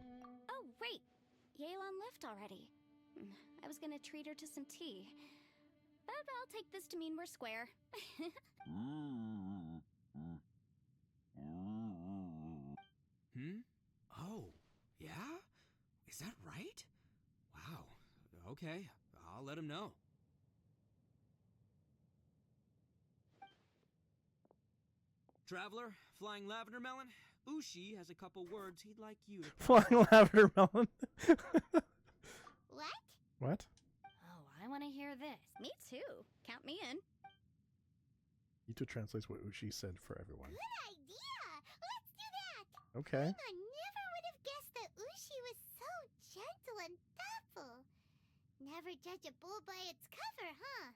Oh, right. Yelan left already. I was gonna treat her to some tea. But I'll take this to mean we're square. Oh, yeah? Is that right? Wow. Okay, I'll let him know. Traveler, Flying Lavender Melon, Ushi has a couple words he'd like you to... Flying lavender melon. What? What? Oh, I want to hear this. Me too. Count me in. Ito translates what Ushi said for everyone. Good idea! Let's do that! Okay. I never would have guessed that Ushi was so gentle and thoughtful. Never judge a bull by its cover, huh?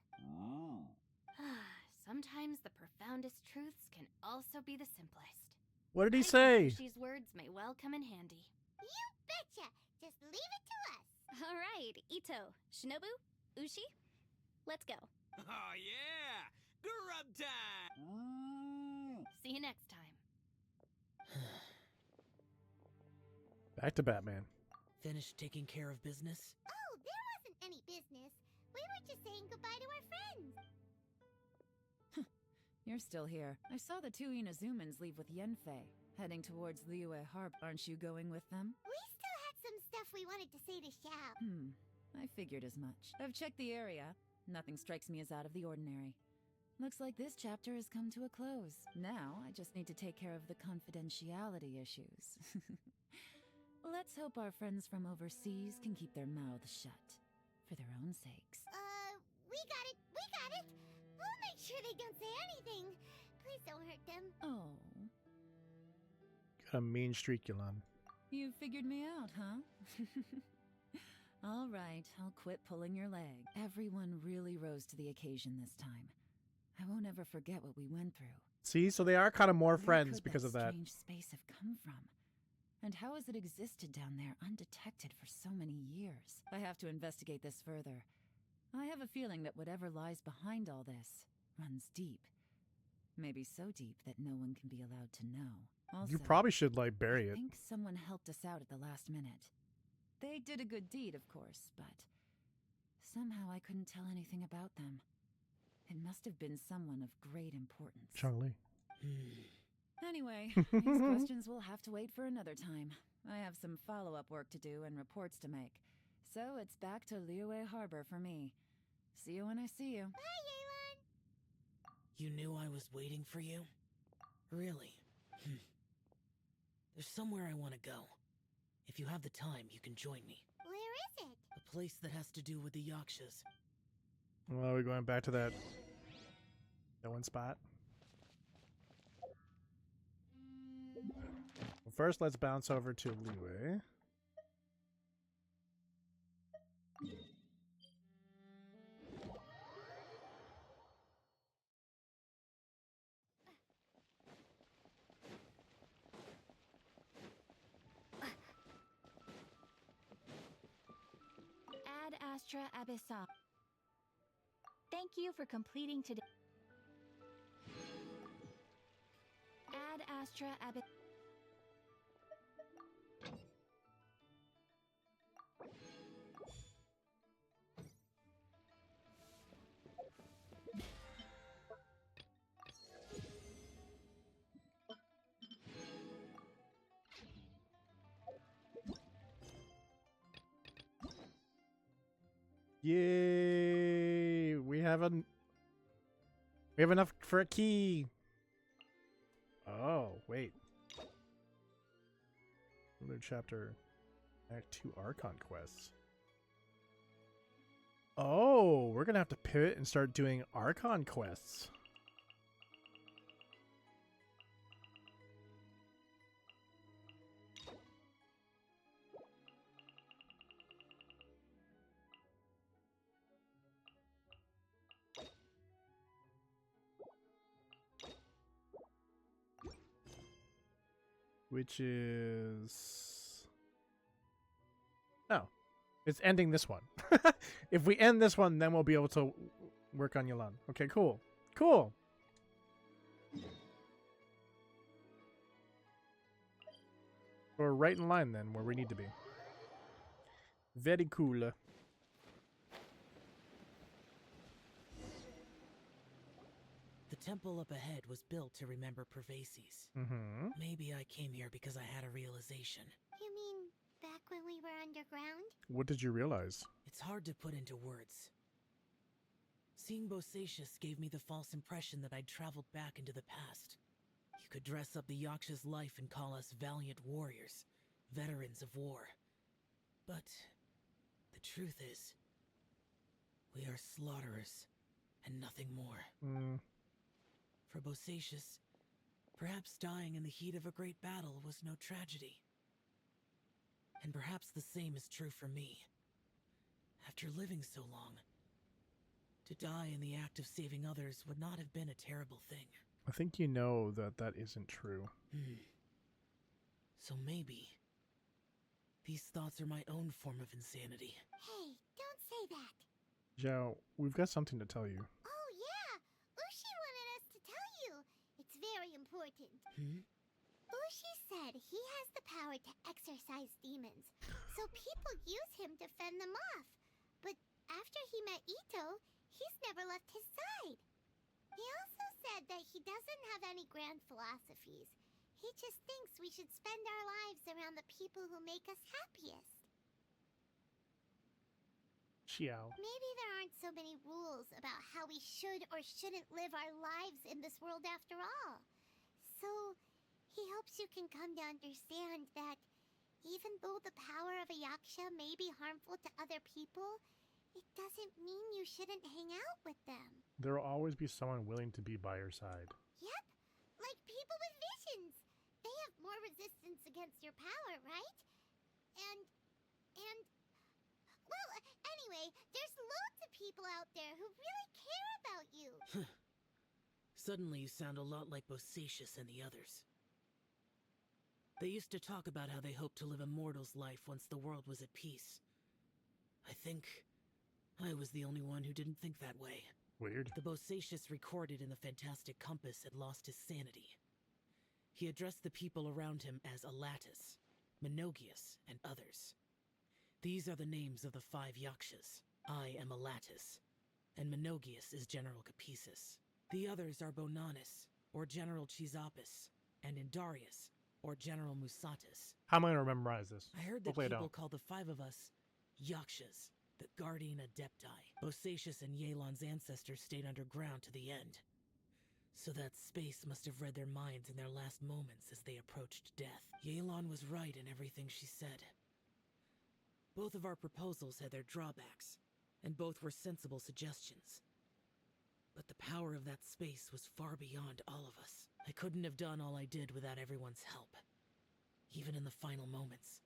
Sometimes the profoundest truths can also be the simplest. What did he I think say? Ushi's words may well come in handy. You betcha! Just leave it to us! Alright, Ito, Shinobu, Ushi, let's go. Oh, yeah! Grub time! See you next time. Back to Batman. Finished taking care of business? Oh, there wasn't any business. We were just saying goodbye to our friends. You're still here. I saw the two Inazumans leave with Yenfei, heading towards Liyue Harbor. Aren't you going with them? We still had some stuff we wanted to say to Xiao. I figured as much. I've checked the area. Nothing strikes me as out of the ordinary. Looks like this chapter has come to a close. Now, I just need to take care of the confidentiality issues. Let's hope our friends from overseas can keep their mouths shut. For their own sakes. We got it! We got it! We'll make sure they don't say anything. Please don't hurt them. Oh. Got a mean streak, Yolan. You figured me out, huh? All right, I'll quit pulling your leg. Everyone really rose to the occasion this time. I won't ever forget what we went through. See, so they are kind of more Where friends could because of that. strange space have come from? And how has it existed down there undetected for so many years? I have to investigate this further. I have a feeling that whatever lies behind all this runs deep. Maybe so deep that no one can be allowed to know. Also, You probably should, like, bury I it. think someone helped us out at the last minute. They did a good deed, of course, but somehow I couldn't tell anything about them. It must have been someone of great importance. Chun-Li. Anyway, these questions will have to wait for another time. I have some follow-up work to do and reports to make. So it's back to Liyue Harbor for me. See you when I see you. Bye, Yelan! You knew I was waiting for you? Really? There's somewhere I want to go. If you have the time, you can join me. Where is it? A place that has to do with the Yakshas. Well, we're going back to that one spot. Well, first, let's bounce over to Liyue. Ad Astra Abyssal. Thank you for completing today. Ad Astra Abyssal. Yay! We have enough for a key. Oh, wait. Another chapter. Act 2 Archon quests. Oh, we're we're gonna have to pivot and start doing Archon quests. Which is... Oh. It's ending this one. If we end this one, then we'll be able to work on Yelan. Okay, cool. Cool. We're right in line then, where we need to be. Very cool. The temple up ahead was built to remember Pervases. Mm-hmm. Maybe I came here because I had a realization. You mean back when we were underground? What did you realize? It's hard to put into words. Seeing Bosacius gave me the false impression that I'd traveled back into the past. You could dress up the Yaksha's life and call us valiant warriors, veterans of war. But the truth is, we are slaughterers and nothing more. For Bosacius, perhaps dying in the heat of a great battle was no tragedy. And perhaps the same is true for me. After living so long, to die in the act of saving others would not have been a terrible thing. I think you know that that isn't true. So maybe these thoughts are my own form of insanity. Hey, don't say that. Zhao, we've got something to tell you. Oh yeah, Ushi wanted us to tell you. It's very important. Ushi said he has the power to exorcise demons, so people use him to fend them off. But after he met Ito, he's never left his side. He also said that he doesn't have any grand philosophies. He just thinks we should spend our lives around the people who make us happiest. Xiao. Maybe there aren't so many rules about how we should or shouldn't live our lives in this world after all. So, he hopes you can come to understand that even though the power of a yaksha may be harmful to other people, it doesn't mean you shouldn't hang out with them. There will always be someone willing to be by your side. Yep, like people with visions. They have more resistance against your power, right? And, well, anyway, there's loads of people out there who really care about you. Suddenly you sound a lot like Bosacius and the others. They used to talk about how they hoped to live a mortal's life once the world was at peace. I think I was the only one who didn't think that way. Weird. The Bosacius recorded in the Fantastic Compass had lost his sanity. He addressed the people around him as Alatus, Menogius, and others. These are the names of the 5 Yakshas. I am Alatus, and Menogius is General Capesus. The others are Bonanis, or General Chisapis, and Indarius, or General Musatus. How am I going to memorize this? I heard that people call the 5 of us Yakshas, the Guardian Adepti. Bosacius and Yelan's ancestors stayed underground to the end. So that space must have read their minds in their last moments as they approached death. Yelan was right in everything she said. Both of our proposals had their drawbacks, and both were sensible suggestions. But the power of that space was far beyond all of us. I couldn't have done all I did without everyone's help. Even in the final moments.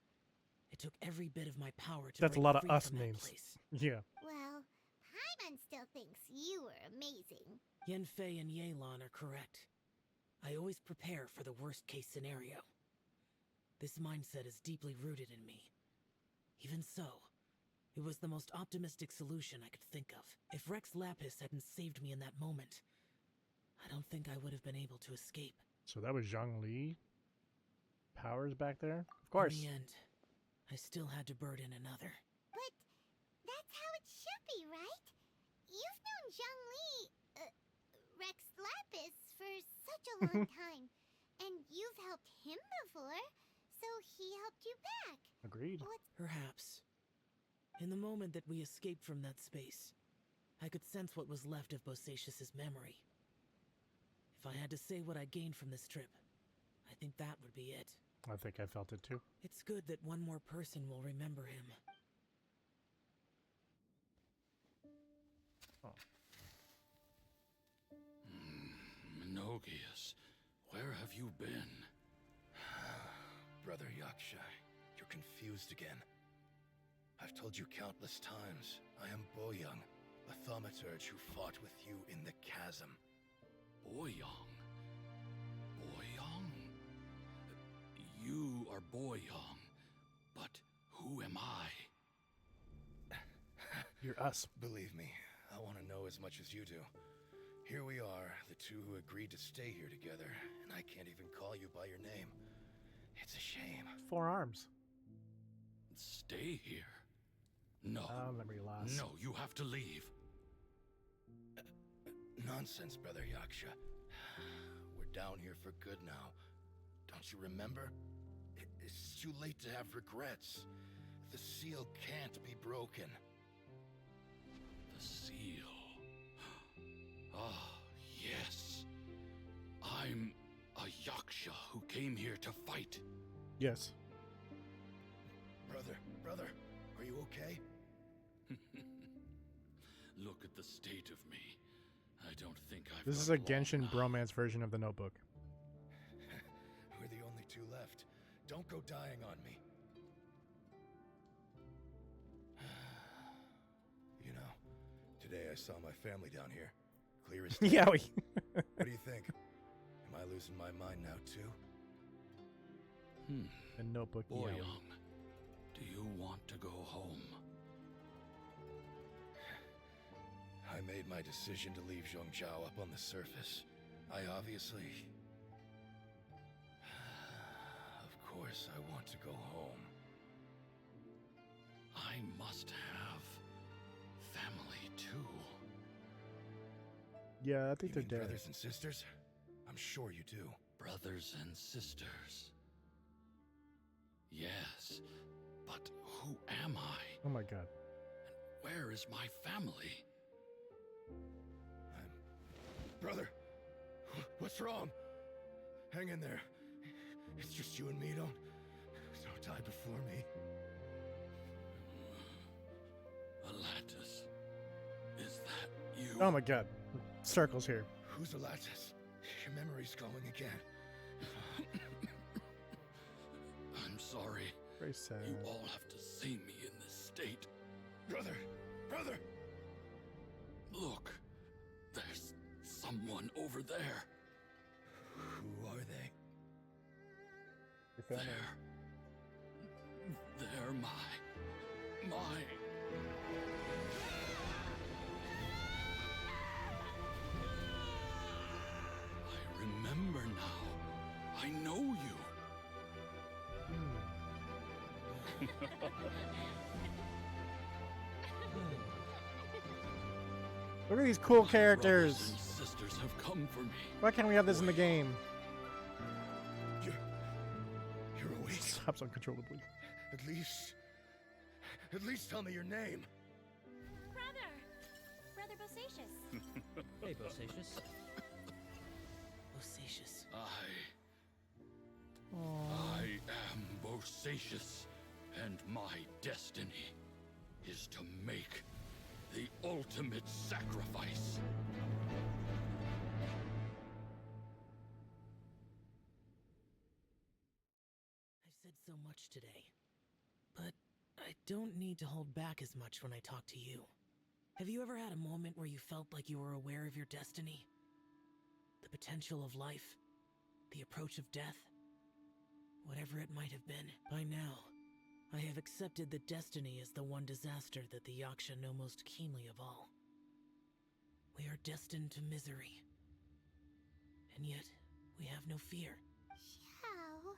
It took every bit of my power to That's a break lot of free us from that names. place. Yeah. Well, Paimon still thinks you were amazing. Yanfei and Yelan are correct. I always prepare for the worst-case scenario. This mindset is deeply rooted in me. Even so, it was the most optimistic solution I could think of. If Rex Lapis hadn't saved me in that moment, I don't think I would have been able to escape. So that was Zhongli powers back there? Of course. In the end, I still had to burden another. But that's how it should be, right? You've known Zhongli, Rex Lapis, for such a long time. And you've helped him before, so he helped you back. Agreed. Perhaps. In the moment that we escaped from that space, I could sense what was left of Bosacius's memory. If I had to say what I gained from this trip, I think that would be it. I think I felt it too. It's good that one more person will remember him. Oh. Minogius, where have you been? Brother Yaksha, you're confused again. I've told you countless times, I am Boyoung, a thaumaturge who fought with you in the chasm. Boyoung? Boyoung? You are Boyoung, but who am I? You're us. Believe me, I want to know as much as you do. Here we are, the two who agreed to stay here together, and I can't even call you by your name. It's a shame. 4 arms. Stay here? No. Memory loss. No, you have to leave. Nonsense, Brother Yaksha. We're down here for good now. Don't you remember? It's too late to have regrets. The seal can't be broken. The seal. Ah, yes. I'm a Yaksha who came here to fight. Yes. Brother, are you okay? Look at the state of me. I don't think I've This is got a Genshin long now. bromance version of the Notebook. We're the only two left. Don't go dying on me. You know, today I saw my family down here. Clear as day. Yeah, What do you think? Am I losing my mind now too? The Notebook. Boyoung, do you want to go home? I made my decision to leave Zhongzhou up on the surface. I obviously... Of course I want to go home. I must have family too. Yeah, I think You they're mean dead. brothers and sisters? I'm sure you do. Brothers and sisters. Yes, but who am I? Oh my god. And where is my family? Brother, what's wrong? Hang in there. It's just you and me. Don't die before me. Alatus, is that you? Oh my god. Circles here. Who's Alatus? Your memory's going again. I'm sorry. Very sad. You all have to see me in this state. Brother! Look, there's someone over there. Who are they? Your family. They're my... I remember now. I know you. Look at these cool My characters. brothers and sisters have come for me. Why can't we have this in the game? You're awake. Stops uncontrollably. At least tell me your name. Brother Bosacius. Hey, Bosacius. Bosacius. I am Bosacius, and my destiny is to make the ultimate sacrifice. I've said so much today, but I don't need to hold back as much when I talk to you. Have you ever had a moment where you felt like you were aware of your destiny? The potential of life? The approach of death? Whatever it might have been, by now, I have accepted that destiny is the one disaster that the Yaksha know most keenly of all. We are destined to misery. And yet, we have no fear. Xiao.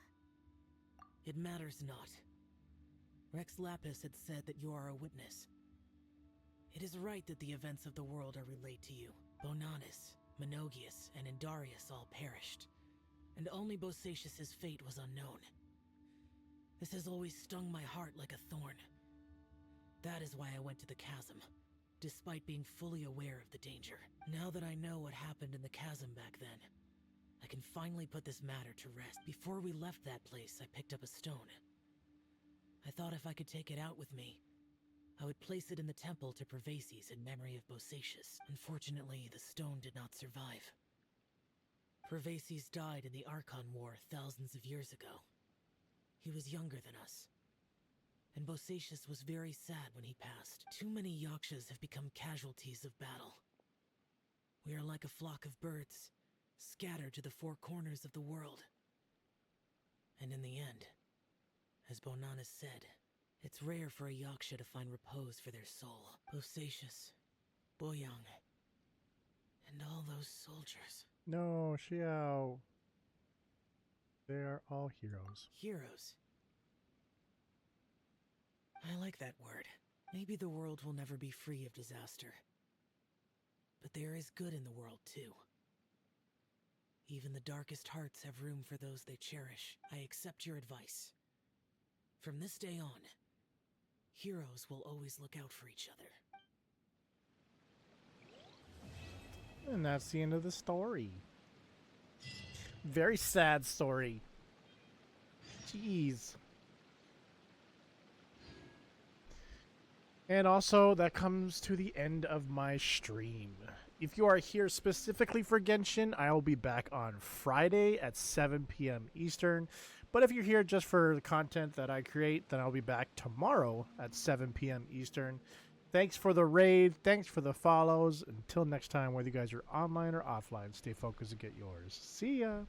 It matters not. Rex Lapis had said that you are a witness. It is right that the events of the world are relayed to you. Bonanis, Minogius, and Indarius all perished, and only Bosacius's fate was unknown. This has always stung my heart like a thorn. That is why I went to the chasm, despite being fully aware of the danger. Now that I know what happened in the chasm back then, I can finally put this matter to rest. Before we left that place, I picked up a stone. I thought if I could take it out with me, I would place it in the temple to Pervases in memory of Bosacius. Unfortunately, the stone did not survive. Pervases died in the Archon War thousands of years ago. He was younger than us. And Bosacius was very sad when he passed. Too many Yakshas have become casualties of battle. We are like a flock of birds, scattered to the four corners of the world. And in the end, as Bonanas said, it's rare for a Yaksha to find repose for their soul. Bosacius, Boyang, and all those soldiers. No, Xiao. They are all heroes. Heroes. I like that word. Maybe the world will never be free of disaster. But there is good in the world, too. Even the darkest hearts have room for those they cherish. I accept your advice. From this day on, heroes will always look out for each other. And that's the end of the story. Very sad story. Jeez. And also, that comes to the end of my stream. If you are here specifically for Genshin, I will be back on Friday at 7 p.m. Eastern. But if you're here just for the content that I create, then I'll be back tomorrow at 7 p.m. Eastern. Thanks for the raid. Thanks for the follows. Until next time, whether you guys are online or offline, stay focused and get yours. See ya.